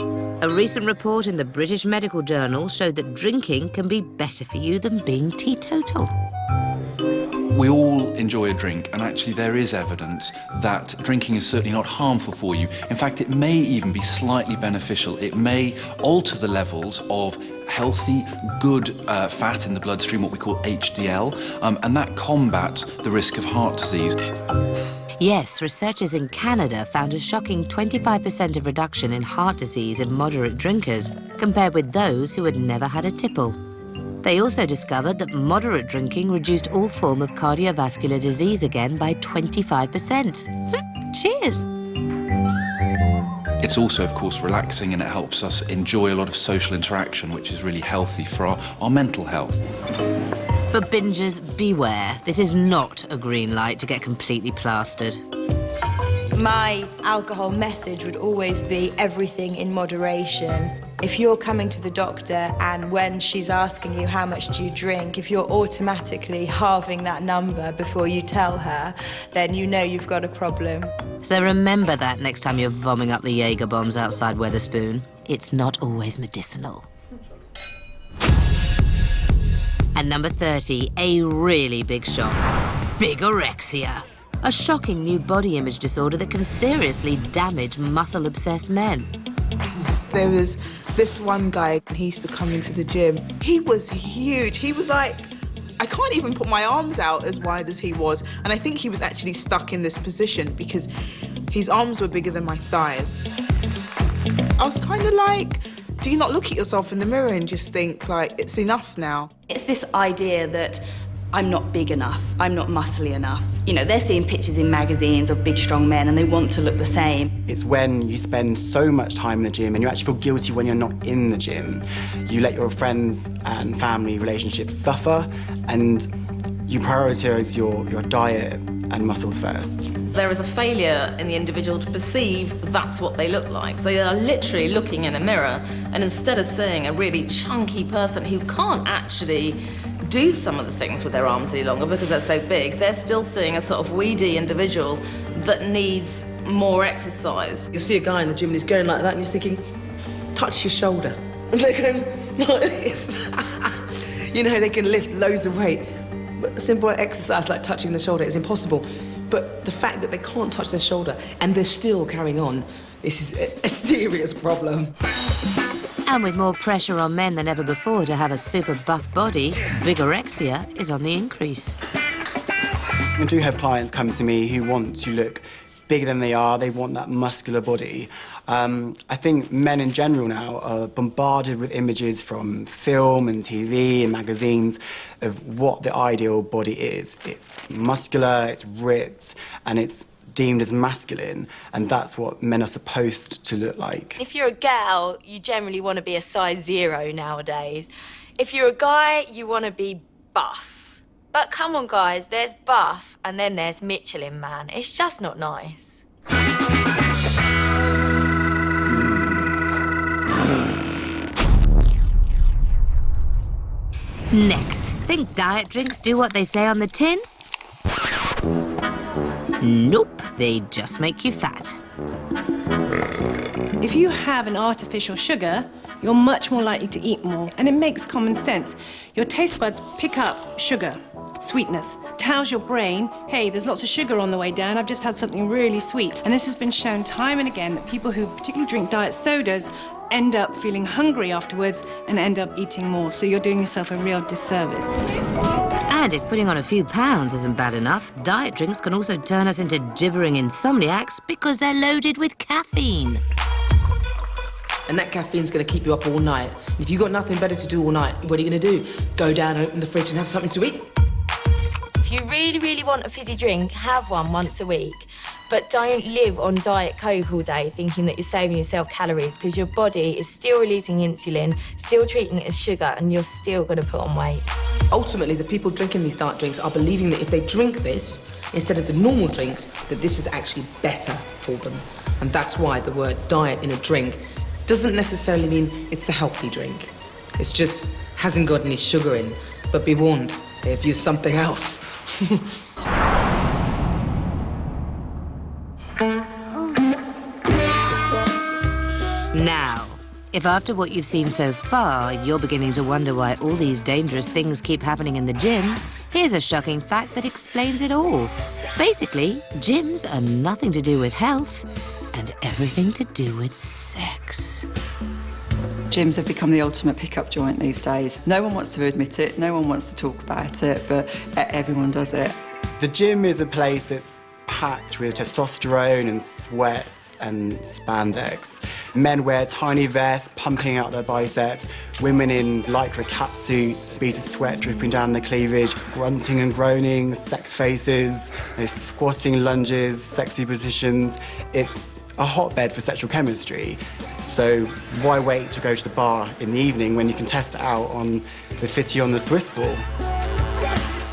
A recent report in the British Medical Journal showed that drinking can be better for you than being teetotal. We all enjoy a drink, and actually there is evidence that drinking is certainly not harmful for you. In fact, it may even be slightly beneficial. It may alter the levels of healthy, good fat in the bloodstream, what we call HDL, and that combats the risk of heart disease. Yes, researchers in Canada found a shocking 25% of reduction in heart disease in moderate drinkers compared with those who had never had a tipple. They also discovered that moderate drinking reduced all form of cardiovascular disease again by 25%. Cheers! It's also, of course, relaxing, and it helps us enjoy a lot of social interaction, which is really healthy for our mental health. But bingers, beware. This is not a green light to get completely plastered. My alcohol message would always be everything in moderation. If you're coming to the doctor and when she's asking you how much do you drink, if you're automatically halving that number before you tell her, then you know you've got a problem. So remember that next time you're vomiting up the Jaeger bombs outside Wetherspoon. It's not always medicinal. And number 30, a really big shock. Bigorexia. A shocking new body image disorder that can seriously damage muscle-obsessed men. There was this one guy, he used to come into the gym. He was huge. He was like, I can't even put my arms out as wide as he was. And I think he was actually stuck in this position because his arms were bigger than my thighs. I was kind of like, do you not look at yourself in the mirror and just think, like, it's enough now? It's this idea that I'm not big enough, I'm not muscly enough. You know, they're seeing pictures in magazines of big, strong men and they want to look the same. It's when you spend so much time in the gym and you actually feel guilty when you're not in the gym. You let your friends and family relationships suffer and you prioritise your diet and muscles first. There is a failure in the individual to perceive that's what they look like. So they are literally looking in a mirror and instead of seeing a really chunky person who can't actually do some of the things with their arms any longer because they're so big, they're still seeing a sort of weedy individual that needs more exercise. You'll see a guy in the gym and he's going like that and you're thinking, touch your shoulder. And they're going like this. You know, they can lift loads of weight. But a simple exercise like touching the shoulder is impossible. But the fact that they can't touch their shoulder and they're still carrying on, this is a serious problem. And with more pressure on men than ever before to have a super buff body, bigorexia is on the increase. I do have clients come to me who want to look bigger than they are, they want that muscular body. I think men in general now are bombarded with images from film and TV and magazines of what the ideal body is. It's muscular, it's ripped, and it's deemed as masculine, and that's what men are supposed to look like. If you're a girl, you generally want to be a size 0 nowadays. If you're a guy, you want to be buff. But come on, guys, there's buff and then there's Michelin Man. It's just not nice. Next, think diet drinks do what they say on the tin? Nope, they just make you fat. If you have an artificial sugar, you're much more likely to eat more, and it makes common sense. Your taste buds pick up sugar, sweetness, tells your brain, hey, there's lots of sugar on the way down, I've just had something really sweet. And this has been shown time and again that people who particularly drink diet sodas end up feeling hungry afterwards and end up eating more, so you're doing yourself a real disservice. And if putting on a few pounds isn't bad enough, diet drinks can also turn us into gibbering insomniacs because they're loaded with caffeine. And that caffeine's going to keep you up all night. And if you've got nothing better to do all night, what are you going to do? Go down, open the fridge and have something to eat? If you really, really want a fizzy drink, have one once a week. But don't live on Diet Coke all day thinking that you're saving yourself calories because your body is still releasing insulin, still treating it as sugar, and you're still going to put on weight. Ultimately, the people drinking these diet drinks are believing that if they drink this, instead of the normal drink, that this is actually better for them. And that's why the word diet in a drink doesn't necessarily mean it's a healthy drink. It's just hasn't got any sugar in. But be warned, they have used something else. Now, If after what you've seen so far, you're beginning to wonder why all these dangerous things keep happening in the gym, here's a shocking fact that explains it all. Basically, gyms are nothing to do with health and everything to do with sex. Gyms have become the ultimate pickup joint these days. No one wants to admit it, no one wants to talk about it, but everyone does it. The gym is a place that's packed with testosterone and sweat and spandex. Men wear tiny vests, pumping out their biceps. Women in lycra catsuits, beads of sweat dripping down their cleavage, grunting and groaning, sex faces, squatting lunges, sexy positions. It's a hotbed for sexual chemistry. So why wait to go to the bar in the evening when you can test it out on the fitty on the Swiss ball?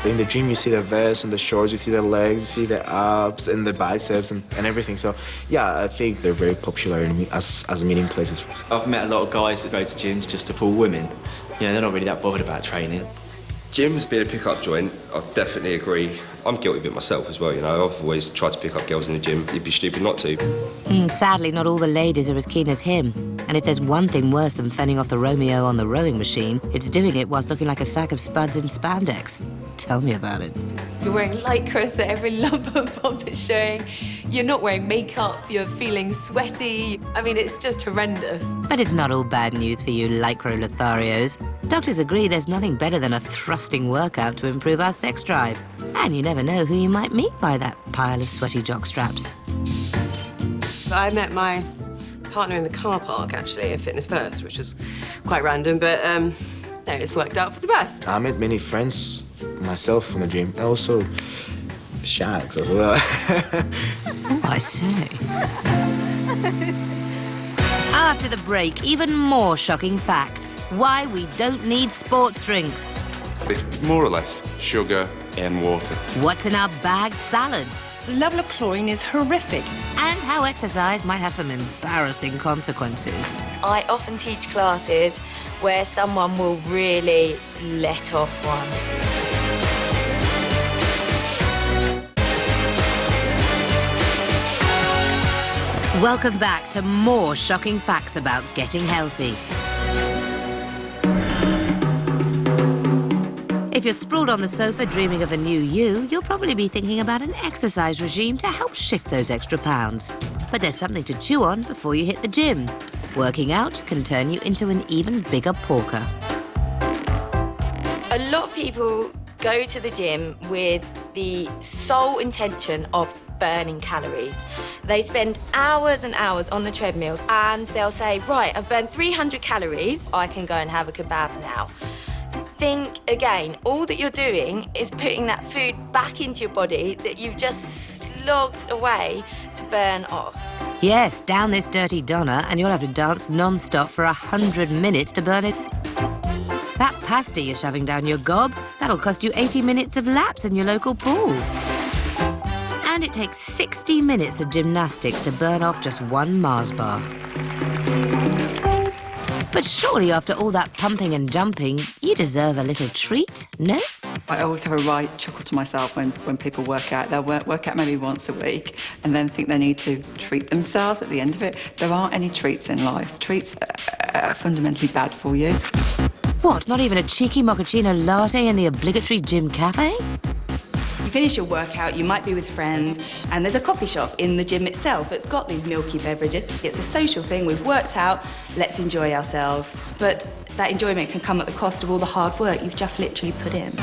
In the gym, you see the vests and the shorts, you see the legs, you see the abs and the biceps and everything. So, yeah, I think they're very popular as meeting places. I've met a lot of guys that go to gyms just to pull women. You know, they're not really that bothered about training. Gym's been a pick-up joint, I definitely agree. I'm guilty of it myself as well, you know. I've always tried to pick up girls in the gym. It'd be stupid not to. Sadly, not all the ladies are as keen as him. And if there's one thing worse than fending off the Romeo on the rowing machine, it's doing it whilst looking like a sack of spuds in spandex. Tell me about it. You're wearing lycra so every lump and bump is showing. You're not wearing makeup, you're feeling sweaty. I mean, it's just horrendous. But it's not all bad news for you lycra Lotharios. Doctors agree there's nothing better than a thrusting workout to improve our sex drive. And you never know who you might meet by that pile of sweaty jockstraps. I met my partner in the car park, actually, at Fitness First, which was quite random, but no, it's worked out for the best. I met many friends myself from the gym, and also shags as well. Oh, I see. After the break, even more shocking facts. Why we don't need sports drinks. It's more or less sugar and water. What's in our bagged salads. The level of chlorine is horrific. And how exercise might have some embarrassing consequences. I often teach classes where someone will really let off one. Welcome back to more shocking facts about getting healthy. If you're sprawled on the sofa dreaming of a new you, you'll probably be thinking about an exercise regime to help shift those extra pounds. But there's something to chew on before you hit the gym. Working out can turn you into an even bigger porker. A lot of people go to the gym with the sole intention of burning calories. They spend hours and hours on the treadmill and they'll say, right, I've burned 300 calories, I can go and have a kebab now. Think again, all that you're doing is putting that food back into your body that you've just slogged away to burn off. Yes, down this dirty doner and you'll have to dance non-stop for 100 minutes to burn it. That pasta you're shoving down your gob, that'll cost you 80 minutes of laps in your local pool. And it takes 60 minutes of gymnastics to burn off just one Mars bar. But surely after all that pumping and jumping, you deserve a little treat, no? I always have a right chuckle to myself when people work out. They'll work out maybe once a week and then think they need to treat themselves at the end of it. There aren't any treats in life. Treats are fundamentally bad for you. What, not even a cheeky mochaccino latte in the obligatory gym cafe? You finish your workout, you might be with friends, and there's a coffee shop in the gym itself that's got these milky beverages. It's a social thing, we've worked out, let's enjoy ourselves. But that enjoyment can come at the cost of all the hard work you've just literally put in.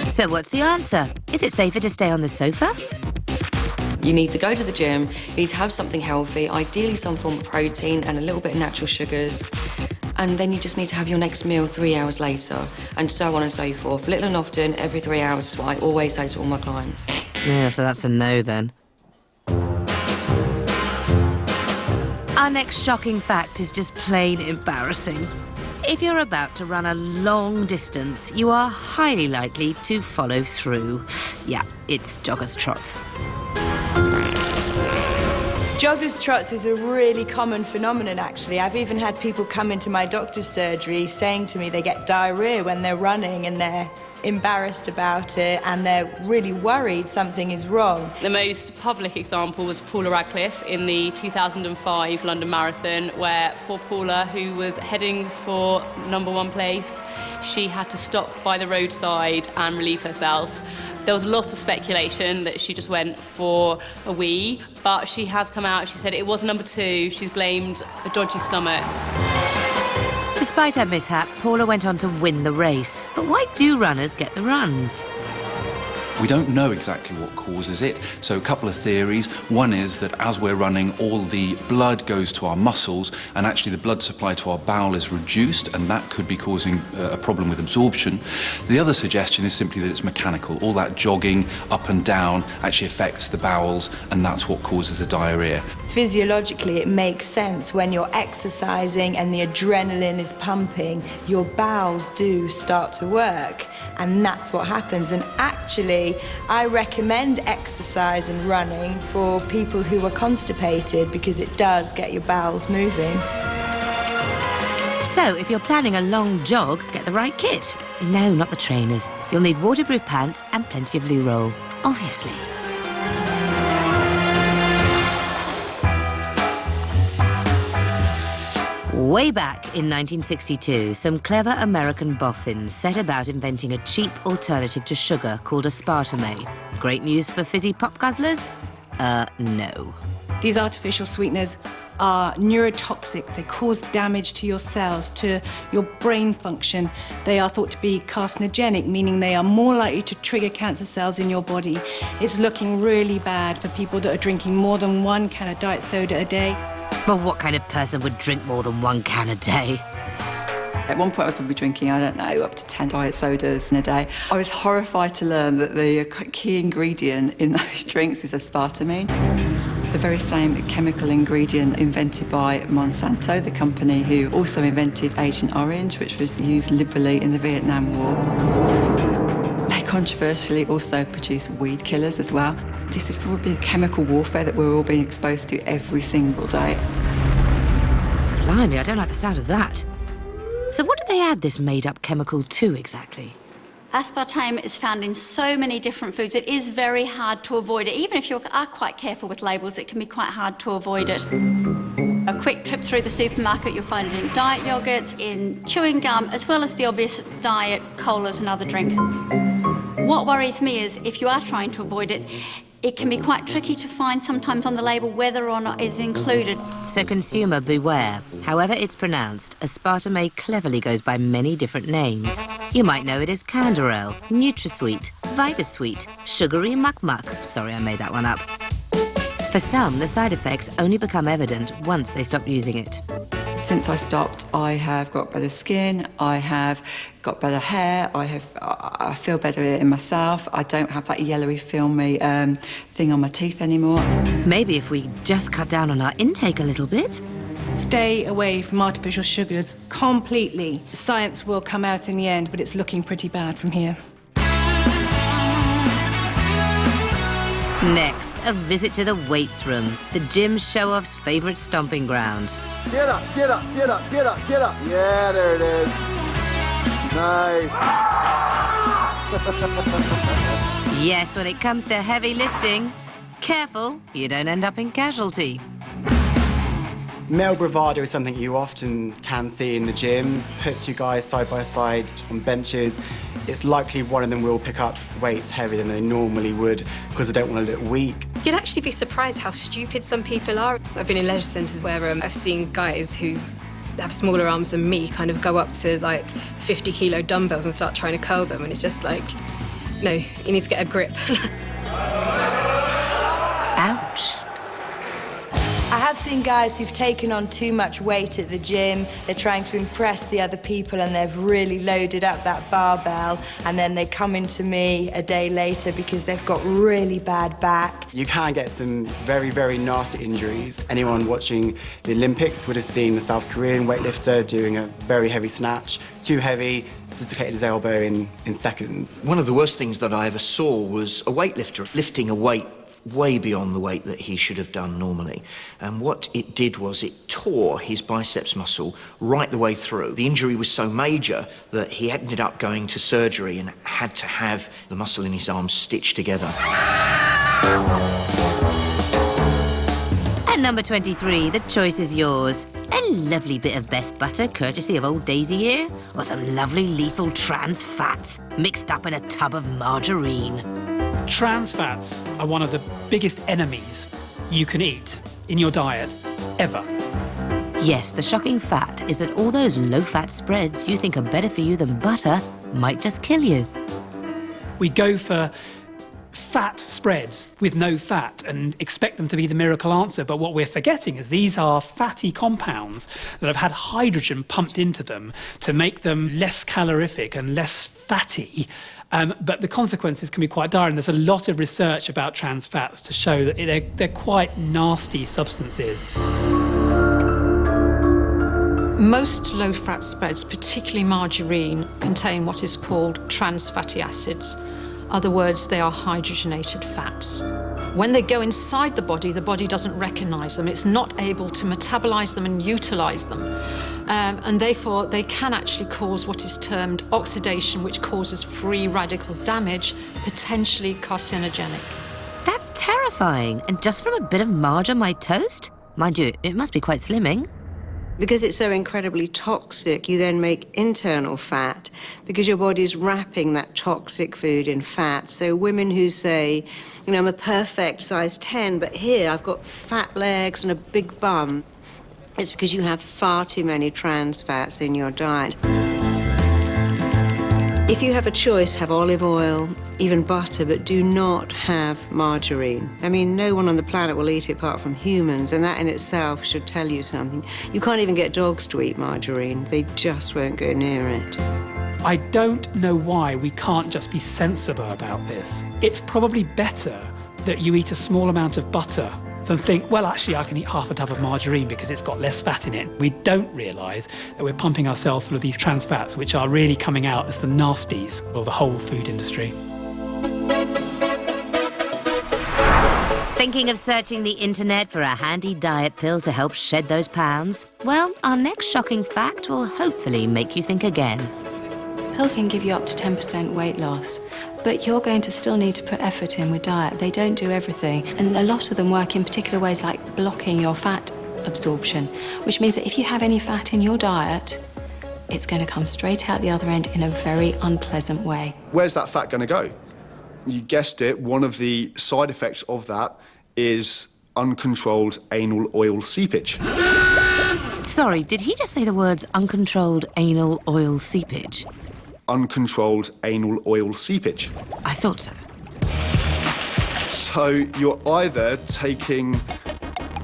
So what's the answer? Is it safer to stay on the sofa? You need to go to the gym, you need to have something healthy, ideally some form of protein and a little bit of natural sugars. And then you just need to have your next meal 3 hours later, and so on and so forth. Little and often, every 3 hours is what I always say to all my clients. Yeah, so that's a no then. Our next shocking fact is just plain embarrassing. If you're about to run a long distance, you are highly likely to follow through. Yeah, it's jogger's trots. Jogger's trots is a really common phenomenon, actually. I've even had people come into my doctor's surgery saying to me they get diarrhea when they're running and they're embarrassed about it and they're really worried something is wrong. The most public example was Paula Radcliffe in the 2005 London Marathon, where poor Paula, who was heading for #1 place, she had to stop by the roadside and relieve herself. There was a lot of speculation that she just went for a wee, but she has come out, she said it was #2, she's blamed a dodgy stomach. Despite her mishap, Paula went on to win the race. But why do runners get the runs? We don't know exactly what causes it, so a couple of theories. One is that as we're running, all the blood goes to our muscles, and actually the blood supply to our bowel is reduced, and that could be causing a problem with absorption. The other suggestion is simply that it's mechanical. All that jogging up and down actually affects the bowels, and that's what causes the diarrhea. Physiologically, it makes sense when you're exercising and the adrenaline is pumping, your bowels do start to work. And that's what happens. And actually, I recommend exercise and running for people who are constipated because it does get your bowels moving. So, if you're planning a long jog, get the right kit. No, not the trainers. You'll need waterproof pants and plenty of loo roll, obviously. Way back in 1962, some clever American boffins set about inventing a cheap alternative to sugar called aspartame. Great news for fizzy pop guzzlers? No. These artificial sweeteners are neurotoxic. They cause damage to your cells, to your brain function. They are thought to be carcinogenic, meaning they are more likely to trigger cancer cells in your body. It's looking really bad for people that are drinking more than 1 can of diet soda a day. Well, what kind of person would drink more than 1 can a day? At one point I was probably drinking, I don't know, up to 10 diet sodas in a day. I was horrified to learn that the key ingredient in those drinks is aspartame. The very same chemical ingredient invented by Monsanto, the company who also invented Agent Orange, which was used liberally in the Vietnam War. They controversially also produce weed killers as well. This is probably the chemical warfare that we're all being exposed to every single day. Blimey, I don't like the sound of that. So what do they add this made-up chemical to exactly? Aspartame is found in so many different foods. It is very hard to avoid it. Even if you are quite careful with labels, it can be quite hard to avoid it. A quick trip through the supermarket, you'll find it in diet yogurts, in chewing gum, as well as the obvious diet colas and other drinks. What worries me is if you are trying to avoid it, it can be quite tricky to find sometimes on the label whether or not it's included. So consumer beware. However it's pronounced, aspartame cleverly goes by many different names. You might know it as Canderel, NutraSweet, VitaSweet, Sugary Muck Muck. Sorry, I made that one up. For some, the side effects only become evident once they stop using it. Since I stopped, I have got better skin, I have got better hair, I feel better in myself, I don't have that yellowy, filmy thing on my teeth anymore. Maybe if we just cut down on our intake a little bit. Stay away from artificial sugars completely. Science will come out in the end, but it's looking pretty bad from here. Next, a visit to the weights room, the gym show-off's favourite stomping ground. Get up, get up, get up, get up, get up. Yeah, there it is. Nice. Yes, when it comes to heavy lifting, careful, you don't end up in casualty. Male bravado is something you often can see in the gym. Put 2 guys side by side on benches. It's likely one of them will pick up weights heavier than they normally would because they don't want to look weak. You'd actually be surprised how stupid some people are. I've been in leisure centres where I've seen guys who have smaller arms than me kind of go up to like 50-kilo dumbbells and start trying to curl them, and it's just like, no, you need to get a grip. Ouch. I have seen guys who've taken on too much weight at the gym. They're trying to impress the other people and they've really loaded up that barbell, and then they come into me a day later because they've got really bad back. You can get some very, very nasty injuries. Anyone watching the Olympics would have seen the South Korean weightlifter doing a very heavy snatch, too heavy, dislocated his elbow in seconds. One of the worst things that I ever saw was a weightlifter lifting a weight way beyond the weight that he should have done normally. And what it did was it tore his biceps muscle right the way through. The injury was so major that he ended up going to surgery and had to have the muscle in his arm stitched together. At number 23, the choice is yours. A lovely bit of best butter, courtesy of old Daisy here, or some lovely lethal trans fats mixed up in a tub of margarine. Trans fats are one of the biggest enemies you can eat in your diet, ever. Yes, the shocking fact is that all those low-fat spreads you think are better for you than butter might just kill you. We go for fat spreads with no fat and expect them to be the miracle answer, but what we're forgetting is these are fatty compounds that have had hydrogen pumped into them to make them less calorific and less fatty, but the consequences can be quite dire, and there's a lot of research about trans fats to show that they're quite nasty substances. Most low-fat spreads, particularly margarine, contain what is called trans fatty acids. Other words, they are hydrogenated fats. When they go inside the body doesn't recognize them. It's not able to metabolize them and utilize them. And therefore, they can actually cause what is termed oxidation, which causes free radical damage, potentially carcinogenic. That's terrifying. And just from a bit of marge on my toast? Mind you, it must be quite slimming. Because it's so incredibly toxic, you then make internal fat because your body's wrapping that toxic food in fat. So women who say, you know, I'm a perfect size 10, but here I've got fat legs and a big bum, it's because you have far too many trans fats in your diet. If you have a choice, have olive oil, even butter, but do not have margarine. I mean, no one on the planet will eat it apart from humans, and that in itself should tell you something. You can't even get dogs to eat margarine. They just won't go near it. I don't know why we can't just be sensible about this. It's probably better that you eat a small amount of butter than think, well, actually, I can eat half a tub of margarine because it's got less fat in it. We don't realise that we're pumping ourselves full of these trans fats, which are really coming out as the nasties of the whole food industry. Thinking of searching the internet for a handy diet pill to help shed those pounds? Well, our next shocking fact will hopefully make you think again. Pills can give you up to 10% weight loss, but you're going to still need to put effort in with diet. They don't do everything, and a lot of them work in particular ways like blocking your fat absorption, which means that if you have any fat in your diet, it's going to come straight out the other end in a very unpleasant way. Where's that fat going to go? You guessed it, one of the side effects of that is uncontrolled anal oil seepage. Sorry, did he just say the words uncontrolled anal oil seepage? Uncontrolled anal oil seepage. I thought so. So you're either taking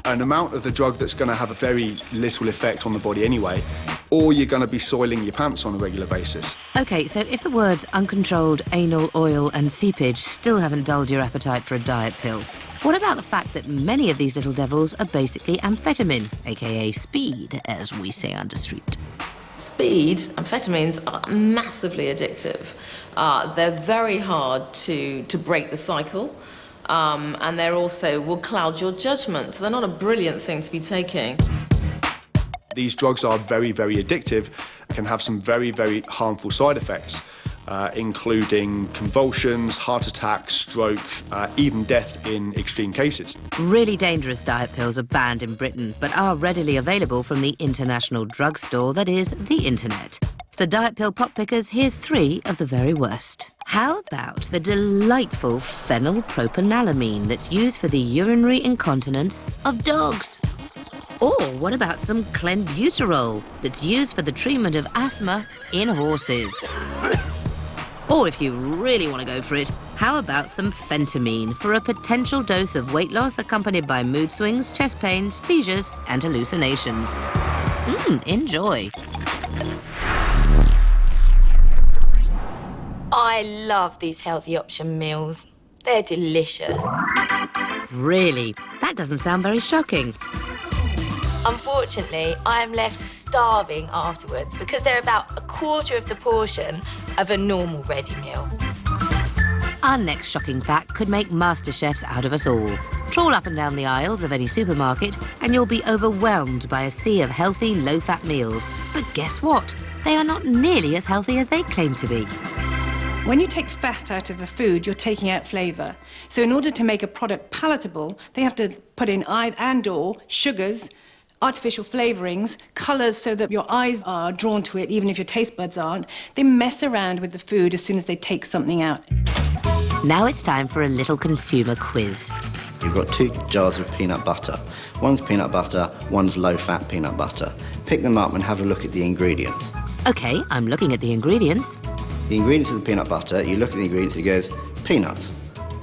an amount of the drug that's going to have a very little effect on the body anyway, or you're going to be soiling your pants on a regular basis. OK, so if the words uncontrolled anal oil and seepage still haven't dulled your appetite for a diet pill, what about the fact that many of these little devils are basically amphetamine, aka speed, as we say under street? Speed, amphetamines are massively addictive. They're very hard to break the cycle, and they're also will cloud your judgment, so they're not a brilliant thing to be taking. These drugs are very, very addictive, can have some very, very harmful side effects, including convulsions, heart attacks, stroke, even death in extreme cases. Really dangerous diet pills are banned in Britain, but are readily available from the international drugstore that is the internet. So diet pill pop pickers, here's 3 of the very worst. How about the delightful phenylpropanolamine that's used for the urinary incontinence of dogs? Or what about some clenbuterol that's used for the treatment of asthma in horses? Or if you really want to go for it, how about some phentermine for a potential dose of weight loss accompanied by mood swings, chest pain, seizures, and hallucinations? Enjoy. I love these healthy option meals. They're delicious. Really? That doesn't sound very shocking. Unfortunately, I am left starving afterwards because they're about a quarter of the portion of a normal ready meal. Our next shocking fact could make master chefs out of us all. Trawl up and down the aisles of any supermarket and you'll be overwhelmed by a sea of healthy, low-fat meals. But guess what? They are not nearly as healthy as they claim to be. When you take fat out of a food, you're taking out flavour. So in order to make a product palatable, they have to put in and/or sugars, artificial flavourings, colours so that your eyes are drawn to it, even if your taste buds aren't. They mess around with the food as soon as they take something out. Now it's time for a little consumer quiz. You've got 2 jars of peanut butter. One's peanut butter, one's low-fat peanut butter. Pick them up and have a look at the ingredients. OK, I'm looking at the ingredients. The ingredients of the peanut butter, you look at the ingredients, it goes, peanuts.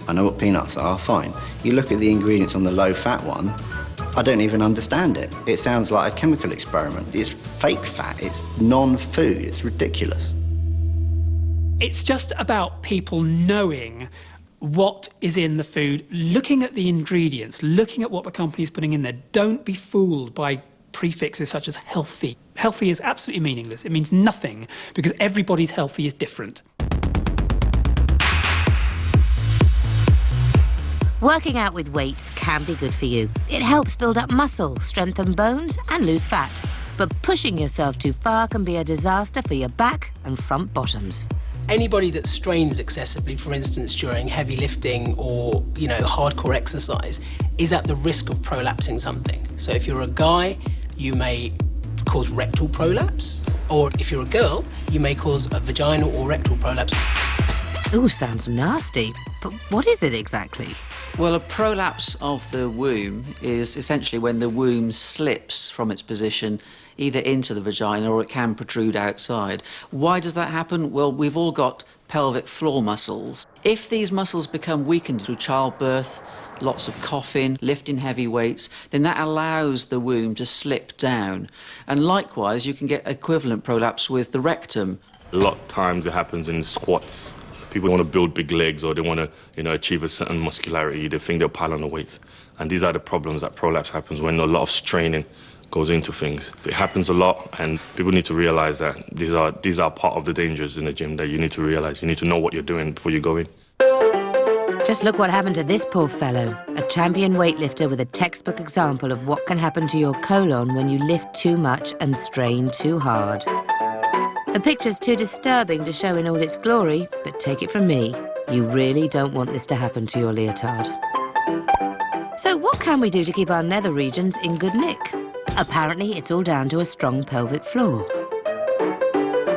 I know what peanuts are, fine. You look at the ingredients on the low-fat one, I don't even understand it. It sounds like a chemical experiment. It's fake fat, it's non-food, it's ridiculous. It's just about people knowing what is in the food, looking at the ingredients, looking at what the company is putting in there. Don't be fooled by prefixes such as healthy. Healthy is absolutely meaningless. It means nothing because everybody's healthy is different. Working out with weights can be good for you. It helps build up muscle, strengthen bones and lose fat. But pushing yourself too far can be a disaster for your back and front bottoms. Anybody that strains excessively, for instance, during heavy lifting or, hardcore exercise, is at the risk of prolapsing something. So if you're a guy, you may cause rectal prolapse, or if you're a girl, you may cause a vaginal or rectal prolapse. Ooh, sounds nasty. But what is it exactly? Well, a prolapse of the womb is essentially when the womb slips from its position either into the vagina or it can protrude outside. Why does that happen? Well, we've all got pelvic floor muscles. If these muscles become weakened through childbirth, lots of coughing, lifting heavy weights, then that allows the womb to slip down. And likewise, you can get equivalent prolapse with the rectum. A lot of times it happens in squats. People want to build big legs or they want to, achieve a certain muscularity. They think they'll pile on the weights. And these are the problems that prolapse happens when a lot of straining goes into things. It happens a lot, and people need to realize that these are part of the dangers in the gym that you need to realize. You need to know what you're doing before you go in. Just look what happened to this poor fellow, a champion weightlifter with a textbook example of what can happen to your colon when you lift too much and strain too hard. The picture's too disturbing to show in all its glory, but take it from me, you really don't want this to happen to your leotard. So what can we do to keep our nether regions in good nick? Apparently, it's all down to a strong pelvic floor.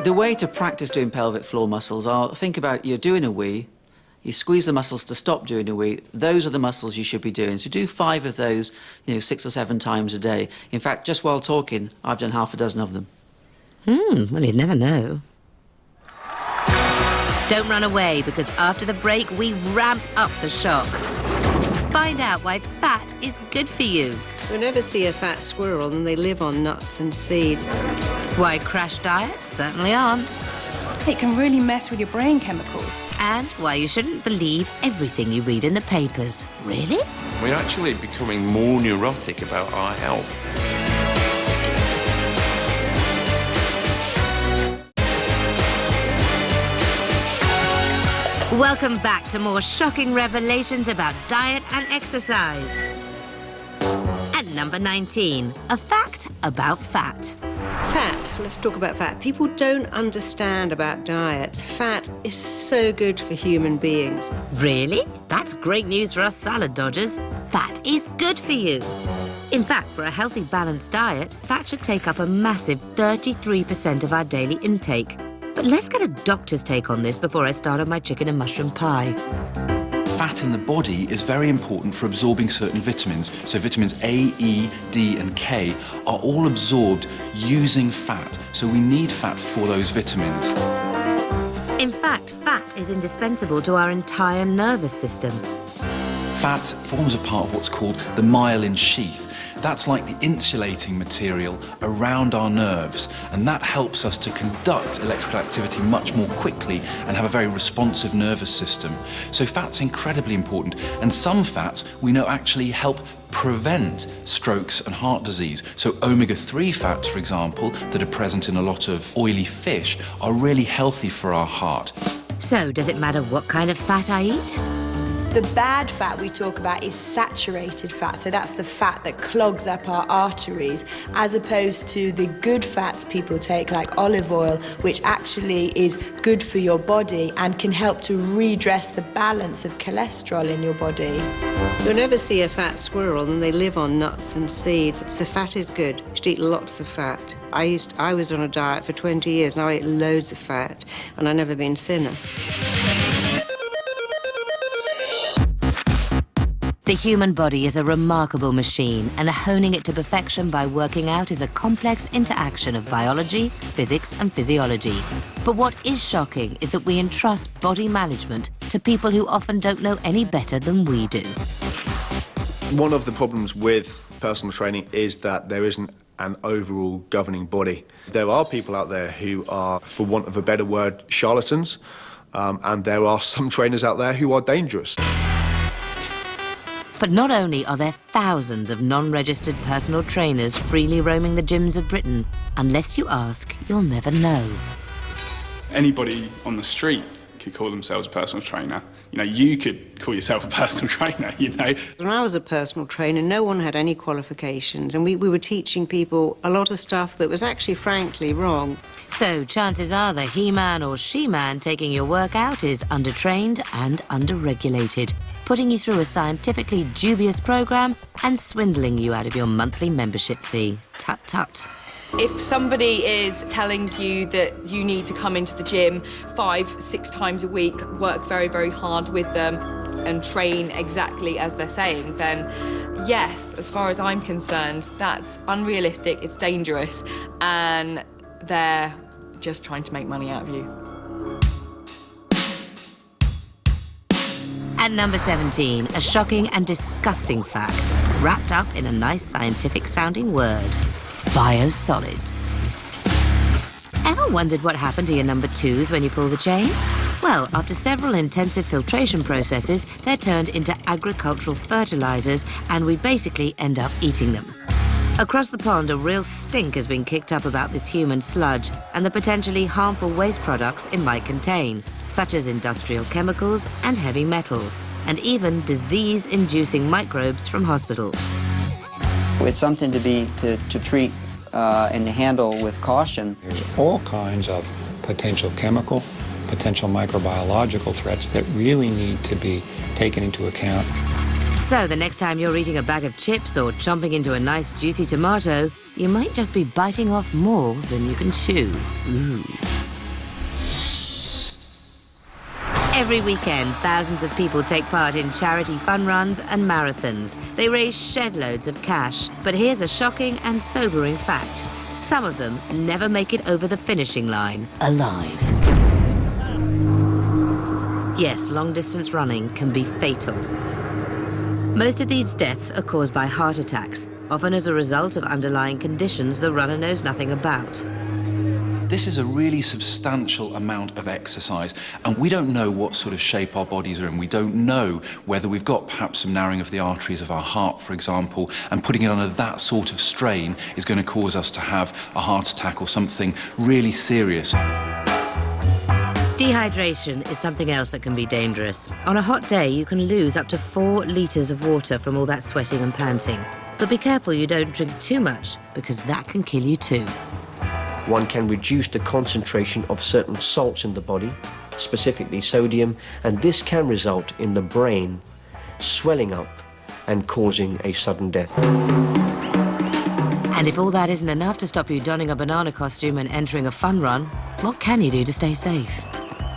The way to practice doing pelvic floor muscles are, think about you're doing a wee, you squeeze the muscles to stop doing a wee. Those are the muscles you should be doing. So do 5 of those, 6 or 7 times a day. In fact, just while talking, I've done half a dozen of them. Well, you'd never know. Don't run away, because after the break, we ramp up the shock. Find out why fat is good for you. You'll never see a fat squirrel, and they live on nuts and seeds. Why crash diets certainly aren't. It can really mess with your brain chemicals. And why you shouldn't believe everything you read in the papers. Really? We're actually becoming more neurotic about our health. Welcome back to more shocking revelations about diet and exercise. At number 19, a fact about fat. Fat, let's talk about fat. People don't understand about diets. Fat is so good for human beings. Really? That's great news for us salad dodgers. Fat is good for you. In fact, for a healthy, balanced diet, fat should take up a massive 33% of our daily intake. But let's get a doctor's take on this before I start on my chicken and mushroom pie. Fat in the body is very important for absorbing certain vitamins. So vitamins A, E, D and K are all absorbed using fat. So we need fat for those vitamins. In fact, fat is indispensable to our entire nervous system. Fat forms a part of what's called the myelin sheath. That's like the insulating material around our nerves, and that helps us to conduct electrical activity much more quickly and have a very responsive nervous system. So fat's incredibly important, and some fats we know actually help prevent strokes and heart disease. So omega-3 fats, for example, that are present in a lot of oily fish are really healthy for our heart. So, does it matter what kind of fat I eat? The bad fat we talk about is saturated fat, so that's the fat that clogs up our arteries, as opposed to the good fats people take, like olive oil, which actually is good for your body and can help to redress the balance of cholesterol in your body. You'll never see a fat squirrel, and they live on nuts and seeds. So fat is good. You should eat lots of fat. I was on a diet for 20 years, and I ate loads of fat, and I've never been thinner. The human body is a remarkable machine, and honing it to perfection by working out is a complex interaction of biology, physics, and physiology. But what is shocking is that we entrust body management to people who often don't know any better than we do. One of the problems with personal training is that there isn't an overall governing body. There are people out there who are, for want of a better word, charlatans, and there are some trainers out there who are dangerous. But not only are there thousands of non-registered personal trainers freely roaming the gyms of Britain, unless you ask, you'll never know. Anybody on the street could call themselves a personal trainer. You know, you could call yourself a personal trainer, you know. When I was a personal trainer, no one had any qualifications, and we were teaching people a lot of stuff that was actually, frankly, wrong. So chances are the he-man or she-man taking your work out is undertrained and under-regulated, putting you through a scientifically dubious program and swindling you out of your monthly membership fee. Tut tut. If somebody is telling you that you need to come into the gym 5-6 times a week, work very, very hard with them and train exactly as they're saying, then yes, as far as I'm concerned, that's unrealistic, it's dangerous, and they're just trying to make money out of you. At number 17, a shocking and disgusting fact, wrapped up in a nice scientific-sounding word: biosolids. Ever wondered what happened to your number 2s when you pull the chain? Well, after several intensive filtration processes, they're turned into agricultural fertilizers, and we basically end up eating them. Across the pond, a real stink has been kicked up about this human sludge and the potentially harmful waste products it might contain, such as industrial chemicals and heavy metals, and even disease-inducing microbes from hospital. It's something to treat and handle with caution. There's all kinds of potential chemical, potential microbiological threats that really need to be taken into account. So the next time you're eating a bag of chips or chomping into a nice juicy tomato, you might just be biting off more than you can chew. Ooh. Every weekend, thousands of people take part in charity fun runs and marathons. They raise shed loads of cash. But here's a shocking and sobering fact. Some of them never make it over the finishing line alive. Yes, long-distance running can be fatal. Most of these deaths are caused by heart attacks, often as a result of underlying conditions the runner knows nothing about. This is a really substantial amount of exercise, and we don't know what sort of shape our bodies are in. We don't know whether we've got perhaps some narrowing of the arteries of our heart, for example, and putting it under that sort of strain is going to cause us to have a heart attack or something really serious. Dehydration is something else that can be dangerous. On a hot day, you can lose up to 4 litres of water from all that sweating and panting. But be careful you don't drink too much, because that can kill you too. One can reduce the concentration of certain salts in the body, specifically sodium, and this can result in the brain swelling up and causing a sudden death. And if all that isn't enough to stop you donning a banana costume and entering a fun run, what can you do to stay safe?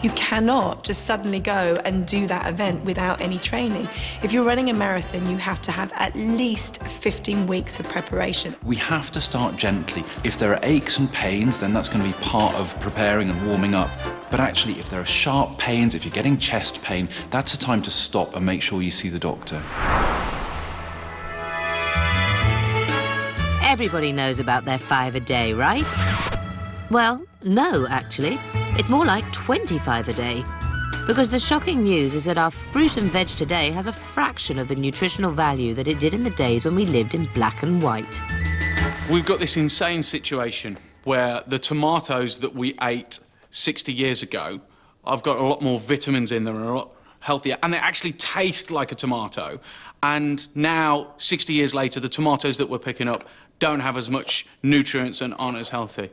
You cannot just suddenly go and do that event without any training. If you're running a marathon, you have to have at least 15 weeks of preparation. We have to start gently. If there are aches and pains, then that's going to be part of preparing and warming up. But actually, if there are sharp pains, if you're getting chest pain, that's a time to stop and make sure you see the doctor. Everybody knows about their 5 a day, right? Well, no, actually. It's more like 25 a day. Because the shocking news is that our fruit and veg today has a fraction of the nutritional value that it did in the days when we lived in black and white. We've got this insane situation where the tomatoes that we ate 60 years ago have got a lot more vitamins in them and are a lot healthier, and they actually taste like a tomato. And now, 60 years later, the tomatoes that we're picking up don't have as much nutrients and aren't as healthy.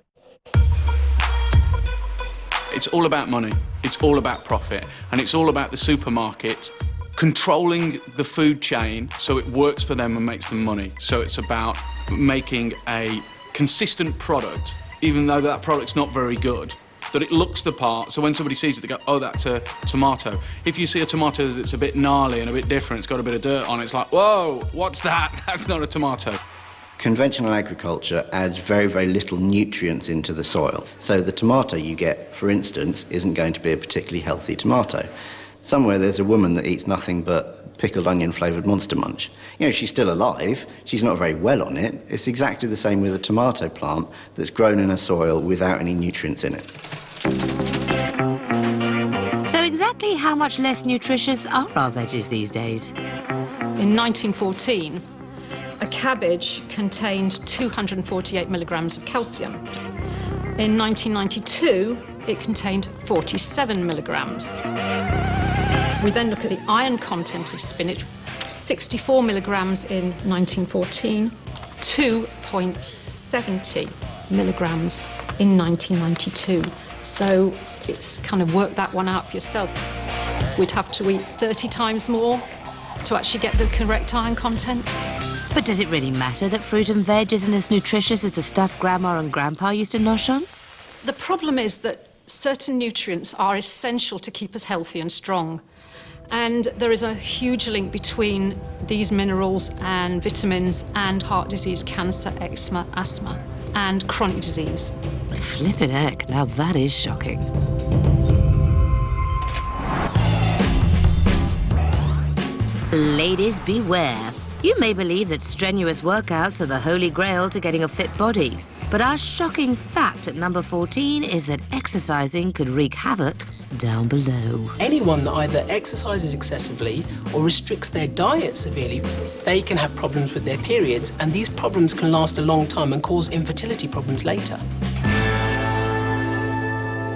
It's all about money, it's all about profit, and it's all about the supermarkets controlling the food chain so it works for them and makes them money. So it's about making a consistent product, even though that product's not very good, that it looks the part, so when somebody sees it, they go, oh, that's a tomato. If you see a tomato that's a bit gnarly and a bit different, it's got a bit of dirt on it, it's like, whoa, what's that? That's not a tomato. Conventional agriculture adds very, very little nutrients into the soil. So the tomato you get, for instance, isn't going to be a particularly healthy tomato. Somewhere there's a woman that eats nothing but pickled onion flavoured Monster Munch. You know, she's still alive, she's not very well on it. It's exactly the same with a tomato plant that's grown in a soil without any nutrients in it. So exactly how much less nutritious are our veggies these days? In 1914, a cabbage contained 248 milligrams of calcium. In 1992, it contained 47 milligrams. We then look at the iron content of spinach, 64 milligrams in 1914, 2.70 milligrams in 1992. So it's kind of work that one out for yourself. We'd have to eat 30 times more to actually get the correct iron content. But does it really matter that fruit and veg isn't as nutritious as the stuff Grandma and Grandpa used to nosh on? The problem is that certain nutrients are essential to keep us healthy and strong. And there is a huge link between these minerals and vitamins and heart disease, cancer, eczema, asthma, and chronic disease. Flippin' heck, now that is shocking. Ladies, beware. You may believe that strenuous workouts are the holy grail to getting a fit body, but our shocking fact at number 14 is that exercising could wreak havoc down below. Anyone that either exercises excessively or restricts their diet severely, they can have problems with their periods, and these problems can last a long time and cause infertility problems later.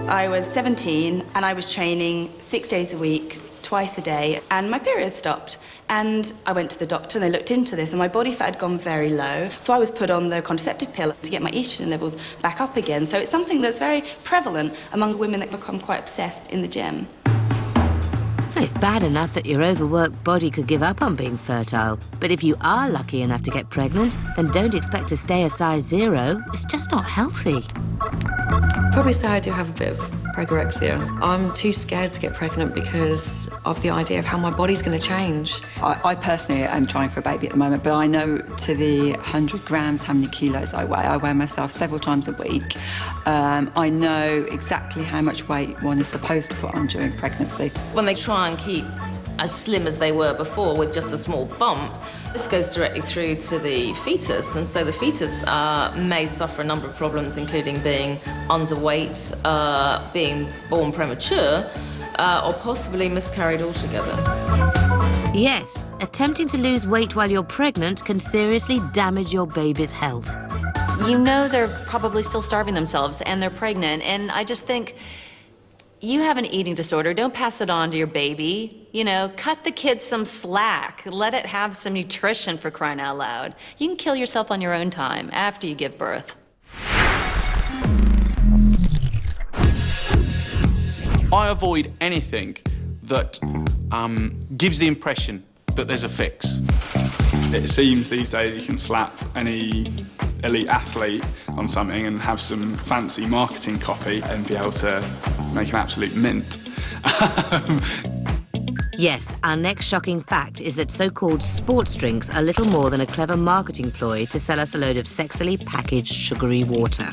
I was 17 and I was training 6 days a week, twice a day, and my period stopped. And I went to the doctor and they looked into this and my body fat had gone very low. So I was put on the contraceptive pill to get my estrogen levels back up again. So it's something that's very prevalent among women that become quite obsessed in the gym. It's bad enough that your overworked body could give up on being fertile. But if you are lucky enough to get pregnant, then don't expect to stay a size 0. It's just not healthy. Probably say I do have a bit of pregorexia. I'm too scared to get pregnant because of the idea of how my body's going to change. I personally am trying for a baby at the moment, but I know to the 100 grams how many kilos I weigh. I weigh myself several times a week. I know exactly how much weight one is supposed to put on during pregnancy. When they try and keep as slim as they were before with just a small bump, this goes directly through to the fetus, and so the fetus may suffer a number of problems, including being underweight, being born premature, or possibly miscarried altogether. Yes, attempting to lose weight while you're pregnant can seriously damage your baby's health. You know they're probably still starving themselves and they're pregnant, and I just think, you have an eating disorder, don't pass it on to your baby. You know, cut the kid some slack. Let it have some nutrition, for crying out loud. You can kill yourself on your own time after you give birth. I avoid anything that gives the impression that there's a fix. It seems these days you can slap any elite athlete on something and have some fancy marketing copy and be able to make an absolute mint. Yes, our next shocking fact is that so-called sports drinks are little more than a clever marketing ploy to sell us a load of sexily packaged sugary water.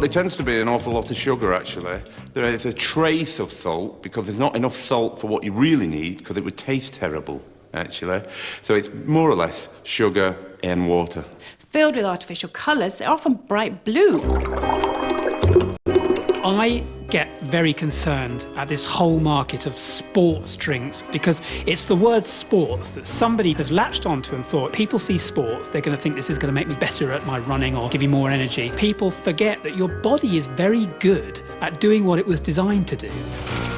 There tends to be an awful lot of sugar, actually. There is a trace of salt, because there's not enough salt for what you really need, because it would taste terrible, actually. So it's more or less sugar and water. Filled with artificial colours, they're often bright blue. I get very concerned at this whole market of sports drinks because it's the word sports that somebody has latched onto and thought, people see sports, they're going to think this is going to make me better at my running or give you more energy. People forget that your body is very good at doing what it was designed to do.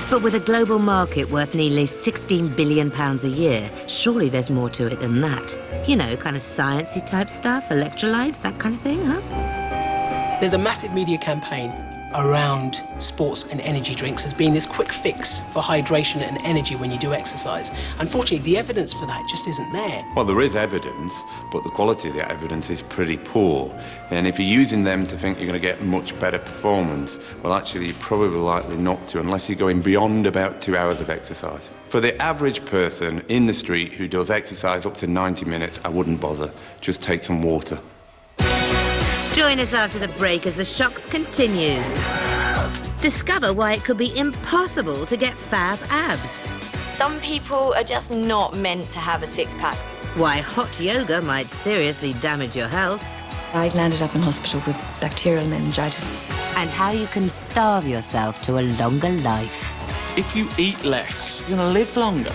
But with a global market worth nearly £16 billion a year, surely there's more to it than that. You know, kind of sciencey type stuff, electrolytes, that kind of thing, huh? There's a massive media campaign around sports and energy drinks as being this quick fix for hydration and energy when you do exercise. Unfortunately, the evidence for that just isn't there. Well, there is evidence, but the quality of the evidence is pretty poor. And if you're using them to think you're going to get much better performance, well, actually, you're probably likely not to, unless you're going beyond about 2 hours of exercise. For the average person in the street who does exercise up to 90 minutes, I wouldn't bother. Just take some water. Join us after the break as the shocks continue. Discover why it could be impossible to get fab abs. Some people are just not meant to have a six-pack. Why hot yoga might seriously damage your health. I landed up in hospital with bacterial meningitis. And how you can starve yourself to a longer life. If you eat less, you're going to live longer.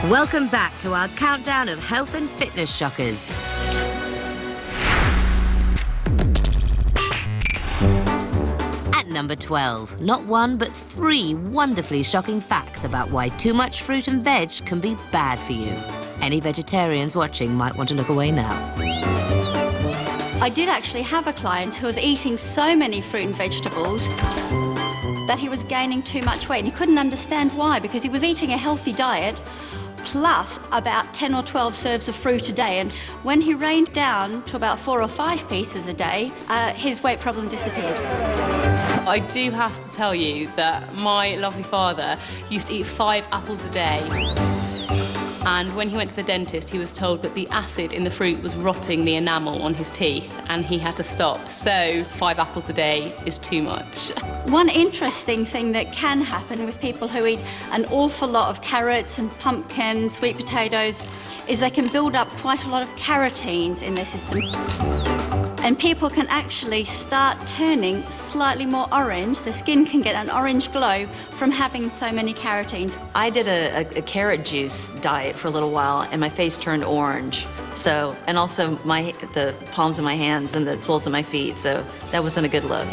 Welcome back to our countdown of health and fitness shockers. At number 12, not one but 3 wonderfully shocking facts about why too much fruit and veg can be bad for you. Any vegetarians watching might want to look away now. I did actually have a client who was eating so many fruit and vegetables that he was gaining too much weight, and he couldn't understand why, because he was eating a healthy diet plus about 10 or 12 serves of fruit a day, and when he reined down to about 4 or 5 pieces a day, his weight problem disappeared. I do have to tell you that my lovely father used to eat 5 apples a day. And when he went to the dentist, he was told that the acid in the fruit was rotting the enamel on his teeth, and he had to stop. So 5 apples a day is too much. One interesting thing that can happen with people who eat an awful lot of carrots and pumpkins, sweet potatoes, is they can build up quite a lot of carotenes in their system. And people can actually start turning slightly more orange. The skin can get an orange glow from having so many carotenes. I did a carrot juice diet for a little while, and my face turned orange. So, and also the palms of my hands and the soles of my feet. So that wasn't a good look.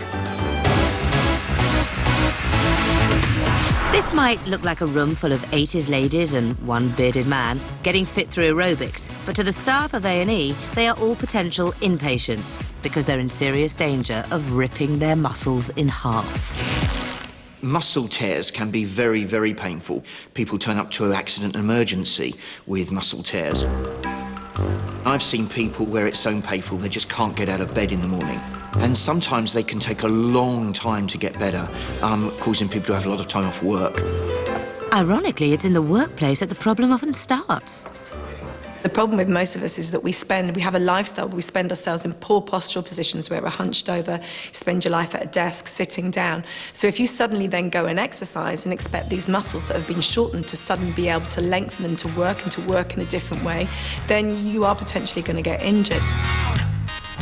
This might look like a room full of 80s ladies and 1 bearded man getting fit through aerobics, but to the staff of A&E, they are all potential inpatients because they're in serious danger of ripping their muscles in half. Muscle tears can be very, very painful. People turn up to an accident emergency with muscle tears. I've seen people where it's so painful they just can't get out of bed in the morning. And sometimes they can take a long time to get better, causing people to have a lot of time off work. Ironically, it's in the workplace that the problem often starts. The problem with most of us is that we have a lifestyle where we spend ourselves in poor postural positions where we're hunched over, you spend your life at a desk, sitting down. So if you suddenly then go and exercise and expect these muscles that have been shortened to suddenly be able to lengthen and to work in a different way, then you are potentially going to get injured.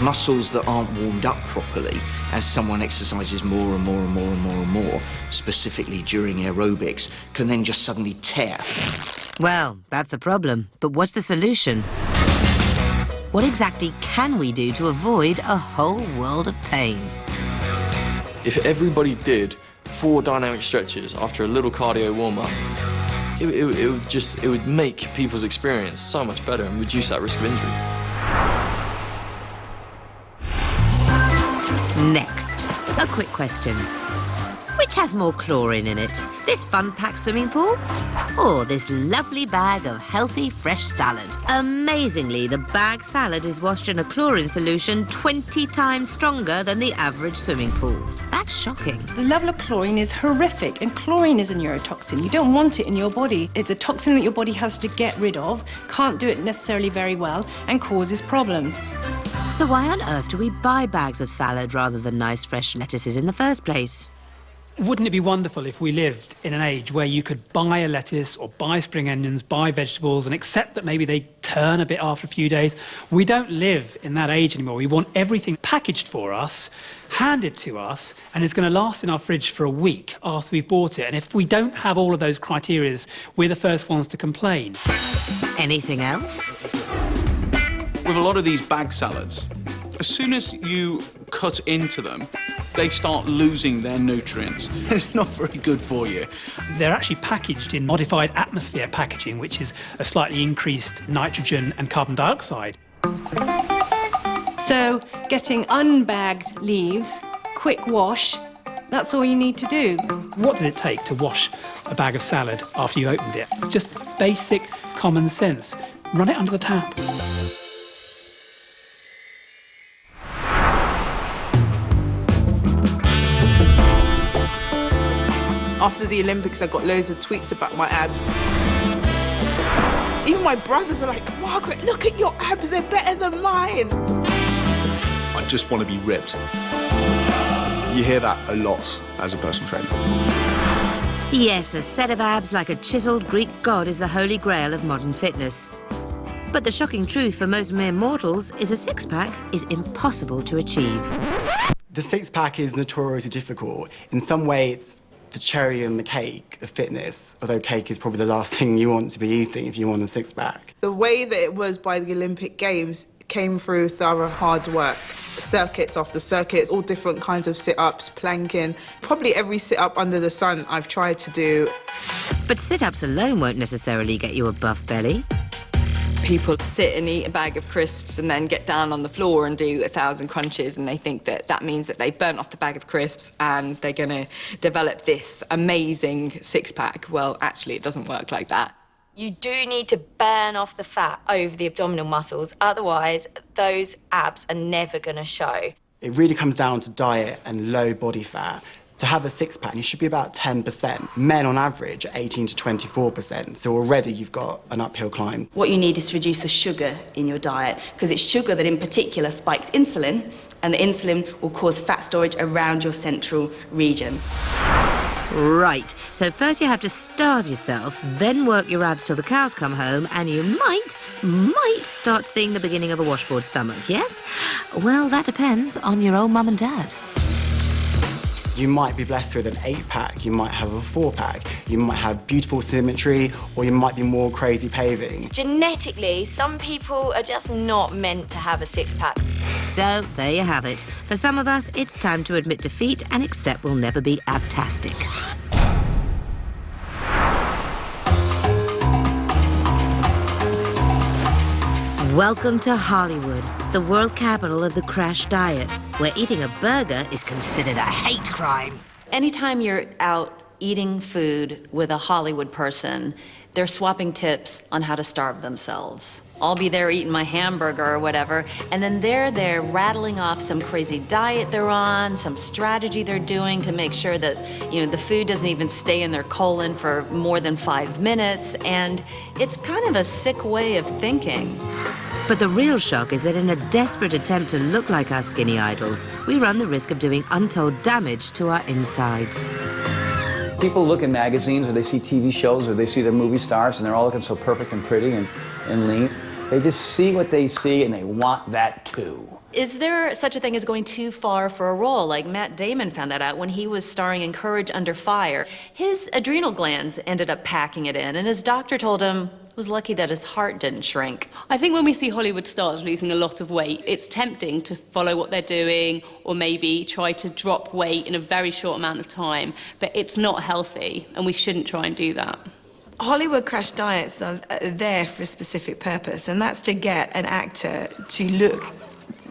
Muscles that aren't warmed up properly as someone exercises more and more and more and more and more, specifically during aerobics, can then just suddenly tear. Well, that's the problem. But what's the solution? What exactly can we do to avoid a whole world of pain? If everybody did 4 dynamic stretches after a little cardio warm-up, it would make people's experience so much better and reduce that risk of injury. Next, a quick question. Which has more chlorine in it? This fun-packed swimming pool? Or this lovely bag of healthy, fresh salad? Amazingly, the bag salad is washed in a chlorine solution 20 times stronger than the average swimming pool. That's shocking. The level of chlorine is horrific, and chlorine is a neurotoxin. You don't want it in your body. It's a toxin that your body has to get rid of, can't do it necessarily very well, and causes problems. So why on earth do we buy bags of salad rather than nice fresh lettuces in the first place? Wouldn't it be wonderful if we lived in an age where you could buy a lettuce or buy spring onions, buy vegetables, and accept that maybe they turn a bit after a few days? We don't live in that age anymore. We want everything packaged for us, handed to us, and it's going to last in our fridge for a week after we've bought it. And if we don't have all of those criteria, we're the first ones to complain. Anything else? With a lot of these bag salads, as soon as you cut into them, they start losing their nutrients. It's not very good for you. They're actually packaged in modified atmosphere packaging, which is a slightly increased nitrogen and carbon dioxide. So getting unbagged leaves, quick wash, that's all you need to do. What does it take to wash a bag of salad after you opened it? Just basic common sense. Run it under the tap. After the Olympics, I got loads of tweets about my abs. Even my brothers are like, Margaret, look at your abs, they're better than mine. I just want to be ripped. You hear that a lot as a personal trainer. Yes, a set of abs like a chiseled Greek god is the holy grail of modern fitness. But the shocking truth for most mere mortals is a six-pack is impossible to achieve. The six-pack is notoriously difficult. In some way, it's the cherry on the cake of fitness, although cake is probably the last thing you want to be eating if you want a six-pack. The way that it was by the Olympic Games came through thorough hard work. Circuits after circuits, all different kinds of sit-ups, planking. Probably every sit-up under the sun I've tried to do. But sit-ups alone won't necessarily get you a buff belly. People sit and eat a bag of crisps and then get down on the floor and do 1,000 crunches, and they think that that means that they've burnt off the bag of crisps and they're going to develop this amazing six-pack. Well, actually, it doesn't work like that. You do need to burn off the fat over the abdominal muscles, otherwise those abs are never going to show. It really comes down to diet and low body fat. To have a six-pack, you should be about 10%. Men, on average, are 18 to 24%, so already you've got an uphill climb. What you need is to reduce the sugar in your diet, because it's sugar that in particular spikes insulin, and the insulin will cause fat storage around your central region. Right, so first you have to starve yourself, then work your abs till the cows come home, and you might start seeing the beginning of a washboard stomach, yes? Well, that depends on your old mum and dad. You might be blessed with an 8-pack, you might have a 4-pack, you might have beautiful symmetry, or you might be more crazy paving. Genetically, some people are just not meant to have a six-pack. So, there you have it. For some of us, it's time to admit defeat and accept we'll never be abtastic. Welcome to Hollywood, the world capital of the crash diet, where eating a burger is considered a hate crime. Anytime you're out eating food with a Hollywood person, they're swapping tips on how to starve themselves. I'll be there eating my hamburger or whatever, and then they're there rattling off some crazy diet they're on, some strategy they're doing to make sure that, the food doesn't even stay in their colon for more than 5 minutes, and it's kind of a sick way of thinking. But the real shock is that in a desperate attempt to look like our skinny idols, we run the risk of doing untold damage to our insides. People look in magazines or they see TV shows or they see their movie stars and they're all looking so perfect and pretty and lean. They just see what they see and they want that too. Is there such a thing as going too far for a role? Like Matt Damon found that out when he was starring in Courage Under Fire. His adrenal glands ended up packing it in, and his doctor told him he was lucky that his heart didn't shrink. I think when we see Hollywood stars losing a lot of weight, it's tempting to follow what they're doing or maybe try to drop weight in a very short amount of time, but it's not healthy, and we shouldn't try and do that. Hollywood crash diets are there for a specific purpose, and that's to get an actor to look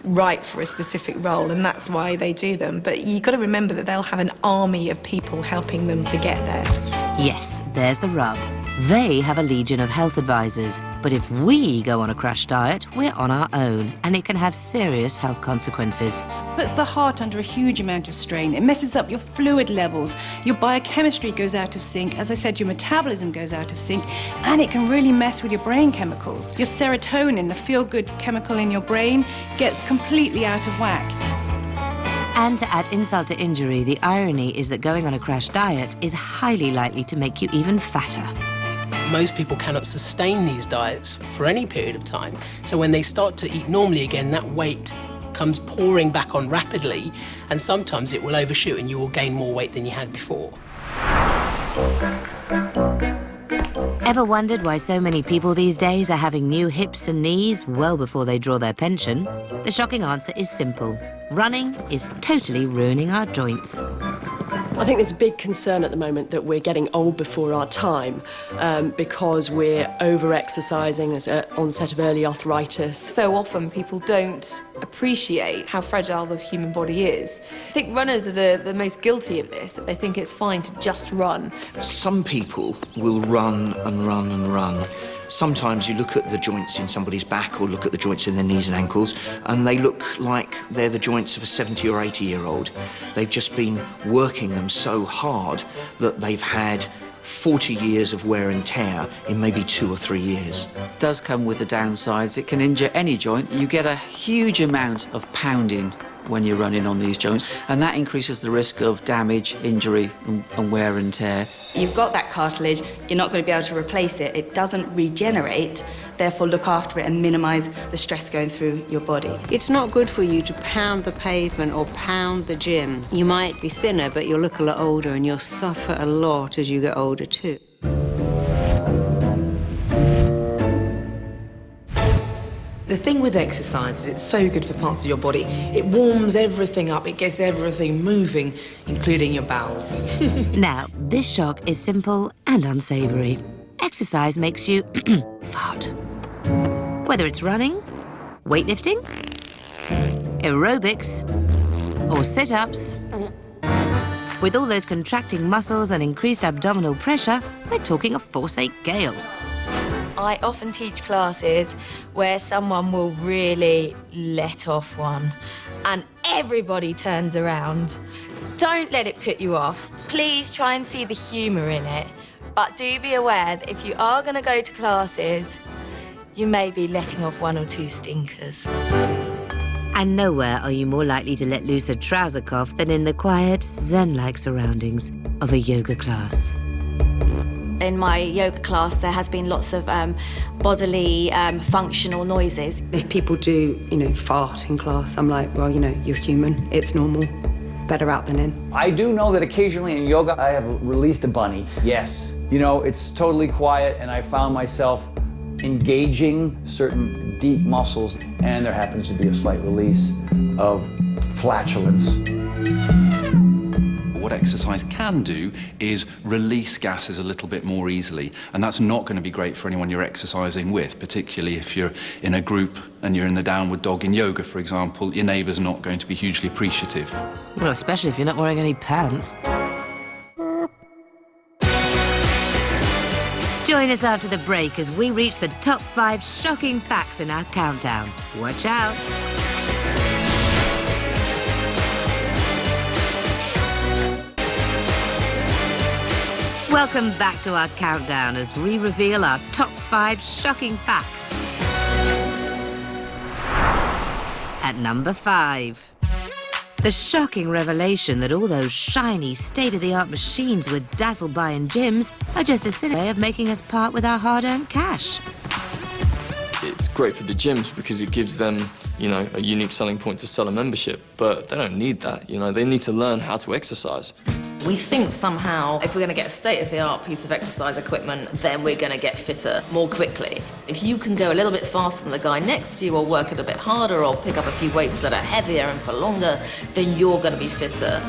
right for a specific role, and that's why they do them. But you've got to remember that they'll have an army of people helping them to get there. Yes, there's the rub. They have a legion of health advisors, but if we go on a crash diet, we're on our own, and it can have serious health consequences. Puts the heart under a huge amount of strain. It messes up your fluid levels. Your biochemistry goes out of sync. As I said, your metabolism goes out of sync, and it can really mess with your brain chemicals. Your serotonin, the feel-good chemical in your brain, gets completely out of whack. And to add insult to injury, the irony is that going on a crash diet is highly likely to make you even fatter. Most people cannot sustain these diets for any period of time. So when they start to eat normally again, that weight comes pouring back on rapidly, and sometimes it will overshoot and you will gain more weight than you had before. Ever wondered why so many people these days are having new hips and knees well before they draw their pension? The shocking answer is simple. Running is totally ruining our joints. I think there's a big concern at the moment that we're getting old before our time because we're over-exercising at an onset of early arthritis. So often people don't appreciate how fragile the human body is. I think runners are the most guilty of this, that they think it's fine to just run. Some people will run and run and run. Sometimes you look at the joints in somebody's back or look at the joints in their knees and ankles, and they look like they're the joints of a 70 or 80-year-old. They've just been working them so hard that they've had 40 years of wear and tear in maybe 2 or 3 years. It does come with the downsides. It can injure any joint. You get a huge amount of pounding when you're running on these joints, and that increases the risk of damage, injury, and wear and tear. You've got that cartilage, you're not going to be able to replace it. It doesn't regenerate, therefore look after it and minimise the stress going through your body. It's not good for you to pound the pavement or pound the gym. You might be thinner, but you'll look a lot older and you'll suffer a lot as you get older too. The thing with exercise is it's so good for parts of your body. It warms everything up, it gets everything moving, including your bowels. Now, this shock is simple and unsavoury. Exercise makes you fart. Whether it's running, weightlifting, aerobics, or sit-ups, with all those contracting muscles and increased abdominal pressure, we're talking a Force 8 gale. I often teach classes where someone will really let off one and everybody turns around. Don't let it put you off. Please try and see the humour in it. But do be aware that if you are going to go to classes, you may be letting off 1 or 2 stinkers. And nowhere are you more likely to let loose a trouser cough than in the quiet, zen-like surroundings of a yoga class. In my yoga class, there has been lots of bodily, functional noises. If people do, fart in class, I'm like, well, you're human, it's normal. Better out than in. I do know that occasionally in yoga, I have released a bunny, yes. It's totally quiet, and I found myself engaging certain deep muscles, and there happens to be a slight release of flatulence. What exercise can do is release gases a little bit more easily, and that's not going to be great for anyone you're exercising with, particularly if you're in a group and you're in the downward dog in yoga, for example. Your neighbours are not going to be hugely appreciative. Well, especially if you're not wearing any pants. Join us after the break as we reach the top 5 shocking facts in our countdown. Watch out. Welcome back to our countdown as we reveal our top 5 shocking facts. At number 5. The shocking revelation that all those shiny, state-of-the-art machines we're dazzled by in gyms are just a silly way of making us part with our hard-earned cash. It's great for the gyms because it gives them, a unique selling point to sell a membership, but they don't need that, they need to learn how to exercise. We think somehow if we're going to get a state-of-the-art piece of exercise equipment, then we're going to get fitter more quickly. If you can go a little bit faster than the guy next to you, or work it a bit harder, or pick up a few weights that are heavier and for longer, then you're going to be fitter.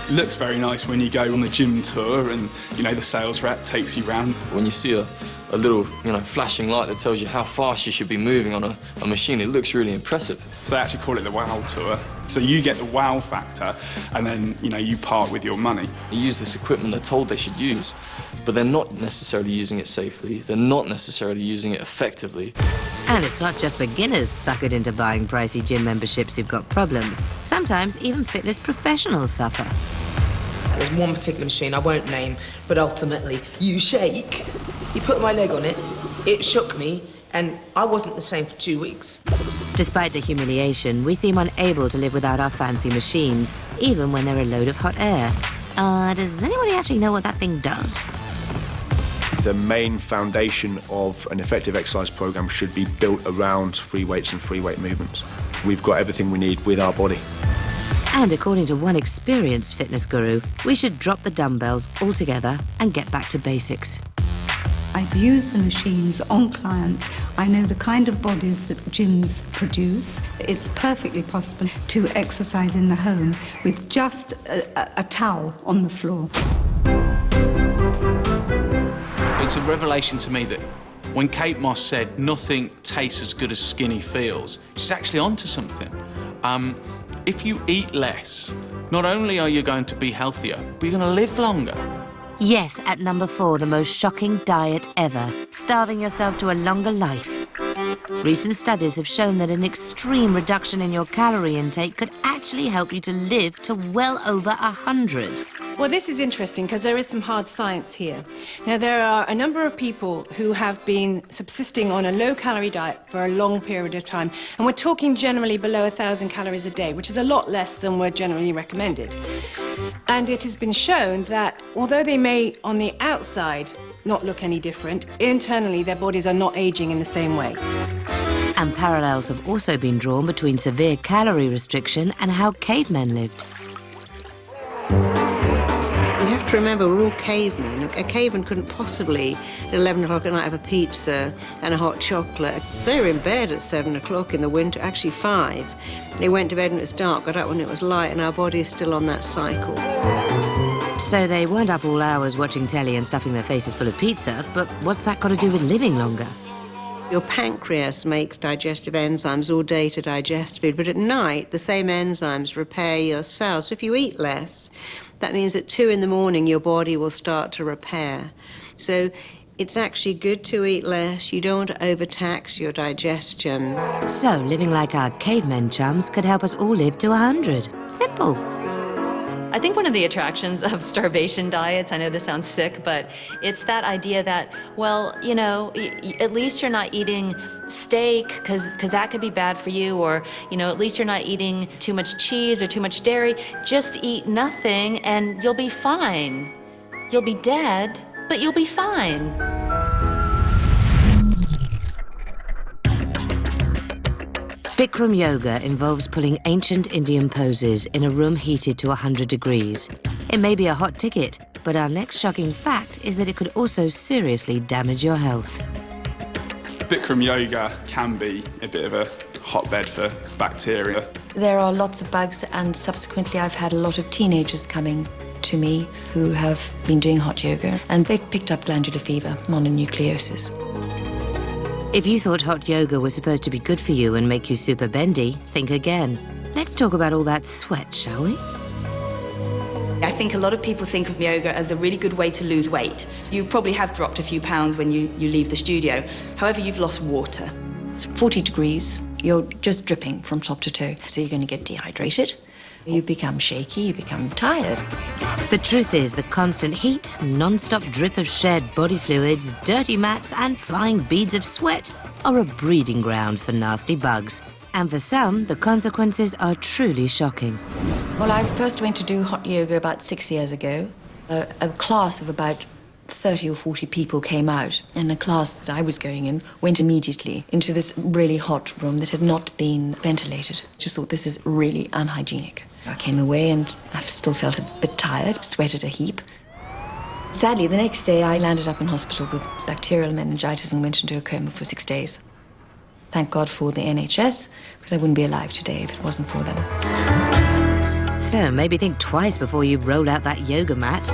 It looks very nice when you go on the gym tour and, the sales rep takes you round. When you see a little, flashing light that tells you how fast you should be moving on a machine, it looks really impressive. So they actually call it the wow tour. So you get the wow factor, and then, you part with your money. You use this equipment they're told they should use, but they're not necessarily using it safely. They're not necessarily using it effectively. And it's not just beginners suckered into buying pricey gym memberships who've got problems. Sometimes even fitness professionals suffer. There's one particular machine I won't name, but ultimately, you shake. You put my leg on it, it shook me, And I wasn't the same for 2 weeks. Despite the humiliation, we seem unable to live without our fancy machines, even when they're a load of hot air. Does anybody actually know what that thing does? The main foundation of an effective exercise program should be built around free weights and free weight movements. We've got everything we need with our body. And according to one experienced fitness guru, we should drop the dumbbells altogether and get back to basics. I've used the machines on clients. I know the kind of bodies that gyms produce. It's perfectly possible to exercise in the home with just a towel on the floor. It's a revelation to me that when Kate Moss said nothing tastes as good as skinny feels, she's actually onto something. If you eat less, not only are you going to be healthier, but you're going to live longer. Yes, at number 4, the most shocking diet ever, starving yourself to a longer life. Recent studies have shown that an extreme reduction in your calorie intake could actually help you to live to well over 100. Well, this is interesting because there is some hard science here. Now, there are a number of people who have been subsisting on a low-calorie diet for a long period of time, and we're talking generally below 1,000 calories a day, which is a lot less than we're generally recommended. And it has been shown that although they may, on the outside, not look any different, internally their bodies are not aging in the same way. And parallels have also been drawn between severe calorie restriction and how cavemen lived. You have to remember, we're all cavemen. A caveman couldn't possibly, at 11 o'clock at night, have a pizza and a hot chocolate. They were in bed at 7 o'clock in the winter, actually 5. They went to bed when it was dark, got up when it was light, and our body's still on that cycle. So they weren't up all hours watching telly and stuffing their faces full of pizza, but what's that got to do with living longer? Your pancreas makes digestive enzymes all day to digest food, but at night, the same enzymes repair your cells. So if you eat less, that means at 2 in the morning, your body will start to repair. So it's actually good to eat less. You don't want to overtax your digestion. So living like our cavemen chums could help us all live to 100. Simple. I think one of the attractions of starvation diets, I know this sounds sick, but it's that idea that, well, you know, at least you're not eating steak because that could be bad for you, or, you know, at least you're not eating too much cheese or too much dairy. Just eat nothing and you'll be fine. You'll be dead, but you'll be fine. Bikram yoga involves pulling ancient Indian poses in a room heated to 100 degrees. It may be a hot ticket, but our next shocking fact is that it could also seriously damage your health. Bikram yoga can be a bit of a hotbed for bacteria. There are lots of bugs, and subsequently I've had a lot of teenagers coming to me who have been doing hot yoga, and they've picked up glandular fever, mononucleosis. If you thought hot yoga was supposed to be good for you and make you super bendy, think again. Let's talk about all that sweat, shall we? I think a lot of people think of yoga as a really good way to lose weight. You probably have dropped a few pounds when you leave the studio. However, you've lost water. It's 40 degrees, you're just dripping from top to toe, so you're going to get dehydrated. You become shaky, you become tired. The truth is, the constant heat, non-stop drip of shed body fluids, dirty mats and flying beads of sweat are a breeding ground for nasty bugs. And for some, the consequences are truly shocking. Well, I first went to do hot yoga about 6 years ago. A class of about 30 or 40 people came out, and the class that I was going in went immediately into this really hot room that had not been ventilated. Just thought, this is really unhygienic. I came away and I still felt a bit tired, sweated a heap. Sadly, the next day I landed up in hospital with bacterial meningitis and went into a coma for 6 days. Thank God for the NHS, because I wouldn't be alive today if it wasn't for them. So maybe think twice before you roll out that yoga mat.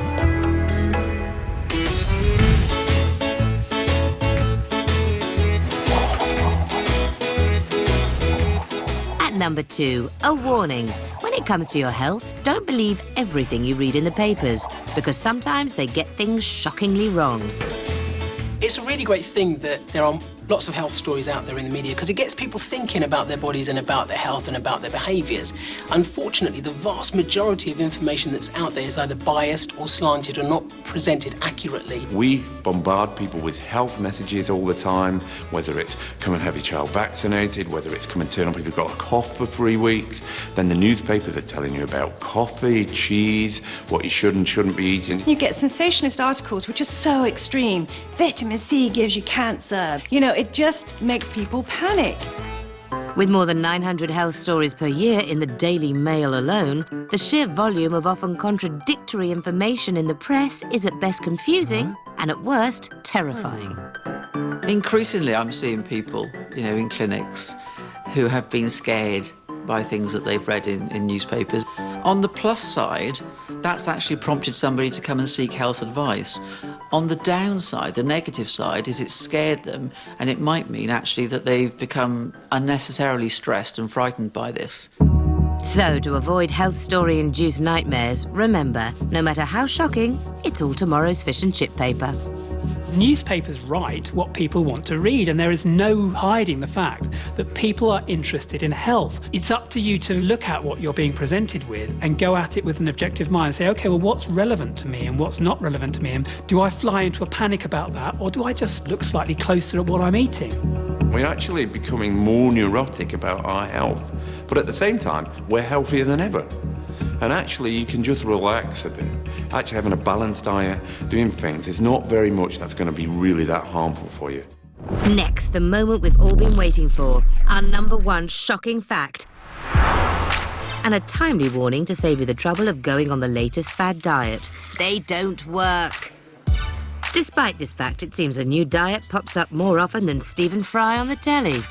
At number 2, a warning. When it comes to your health, don't believe everything you read in the papers, because sometimes they get things shockingly wrong. It's a really great thing that there are lots of health stories out there in the media because it gets people thinking about their bodies and about their health and about their behaviours. Unfortunately, the vast majority of information that's out there is either biased or slanted or not presented accurately. We bombard people with health messages all the time, whether it's come and have your child vaccinated, whether it's come and turn up if you've got a cough for 3 weeks. Then the newspapers are telling you about coffee, cheese, what you should and shouldn't be eating. You get sensationalist articles which are so extreme. Vitamin C gives you cancer. You know, it just makes people panic. With more than 900 health stories per year in the Daily Mail alone, the sheer volume of often contradictory information in the press is at best confusing and at worst terrifying. Increasingly, I'm seeing people, in clinics who have been scared by things that they've read in newspapers. On the plus side, that's actually prompted somebody to come and seek health advice. On the downside, the negative side, is it scared them, and it might mean actually that they've become unnecessarily stressed and frightened by this. So, to avoid health story-induced nightmares, remember, no matter how shocking, it's all tomorrow's fish and chip paper. Newspapers write what people want to read, and there is no hiding the fact that people are interested in health. It's up to you to look at what you're being presented with and go at it with an objective mind and say, OK, well, what's relevant to me and what's not relevant to me? And do I fly into a panic about that, or do I just look slightly closer at what I'm eating? We're actually becoming more neurotic about our health, but at the same time, we're healthier than ever. And actually, you can just relax a bit. Actually having a balanced diet, doing things, there's not very much that's going to be really that harmful for you. Next, the moment we've all been waiting for, our number one shocking fact. And a timely warning to save you the trouble of going on the latest fad diet. They don't work. Despite this fact, it seems a new diet pops up more often than Stephen Fry on the telly.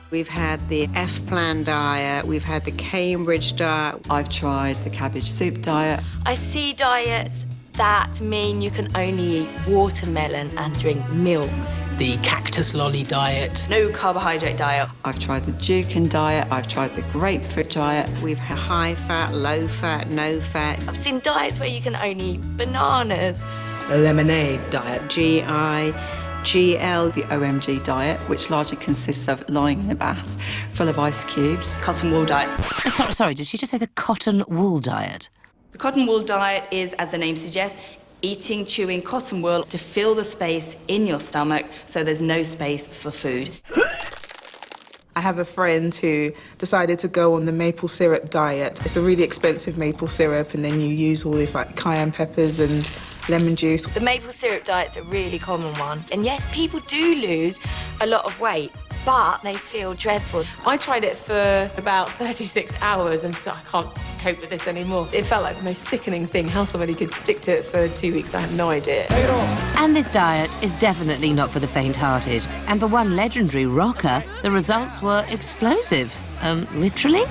We've had the F-plan diet, we've had the Cambridge diet. I've tried the cabbage soup diet. I see diets that mean you can only eat watermelon and drink milk. The cactus lolly diet. No carbohydrate diet. I've tried the Dukin diet, I've tried the grapefruit diet. We've had high fat, low fat, no fat. I've seen diets where you can only eat bananas. The lemonade diet. GI. GL, the OMG diet, which largely consists of lying in a bath full of ice cubes. Cotton wool diet. Sorry, did she just say the cotton wool diet? The cotton wool diet is, as the name suggests, eating, chewing cotton wool to fill the space in your stomach so there's no space for food. I have a friend who decided to go on the maple syrup diet. It's a really expensive maple syrup, and then you use all these like cayenne peppers and lemon juice. The maple syrup diet's a really common one. And yes, people do lose a lot of weight, but they feel dreadful. I tried it for about 36 hours and so I can't cope with this anymore. It felt like the most sickening thing. How somebody could stick to it for 2 weeks, I have no idea. And this diet is definitely not for the faint-hearted. And for one legendary rocker, the results were explosive. Literally?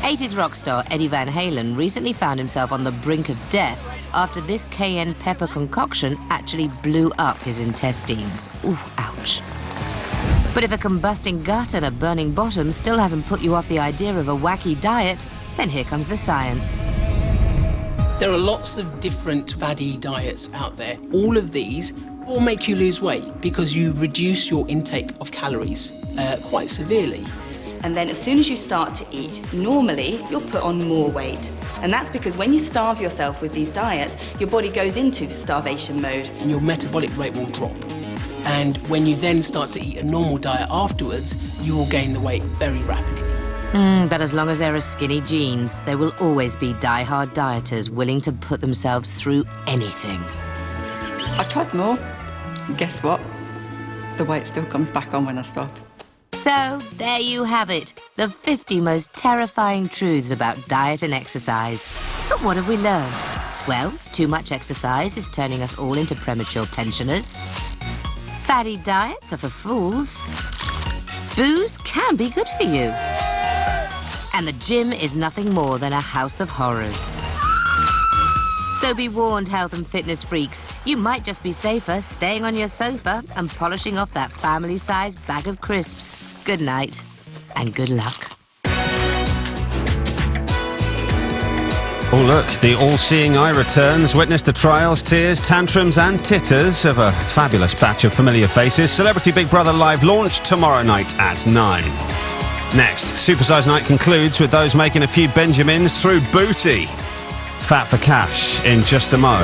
80s rock star Eddie Van Halen recently found himself on the brink of death after this cayenne pepper concoction actually blew up his intestines. Ooh, ouch. But if a combusting gut and a burning bottom still hasn't put you off the idea of a wacky diet, then here comes the science. There are lots of different faddy diets out there. All of these will make you lose weight because you reduce your intake of calories quite severely. And then as soon as you start to eat, normally you'll put on more weight. And that's because when you starve yourself with these diets, your body goes into starvation mode. And your metabolic rate will drop. And when you then start to eat a normal diet afterwards, you will gain the weight very rapidly. But as long as there are skinny jeans, there will always be die-hard dieters willing to put themselves through anything. I've tried them all. And guess what? The weight still comes back on when I stop. So, there you have it, the 50 most terrifying truths about diet and exercise. But what have we learned? Well, too much exercise is turning us all into premature pensioners. Fatty diets are for fools. Booze can be good for you. And the gym is nothing more than a house of horrors. So be warned, health and fitness freaks. You might just be safer staying on your sofa and polishing off that family-sized bag of crisps. Good night and good luck. Oh look, the all-seeing eye returns. Witness the trials, tears, tantrums and titters of a fabulous batch of familiar faces. Celebrity Big Brother Live launch tomorrow night at 9. Next, Supersize Night concludes with those making a few Benjamins through booty. Fat for cash in just a mo.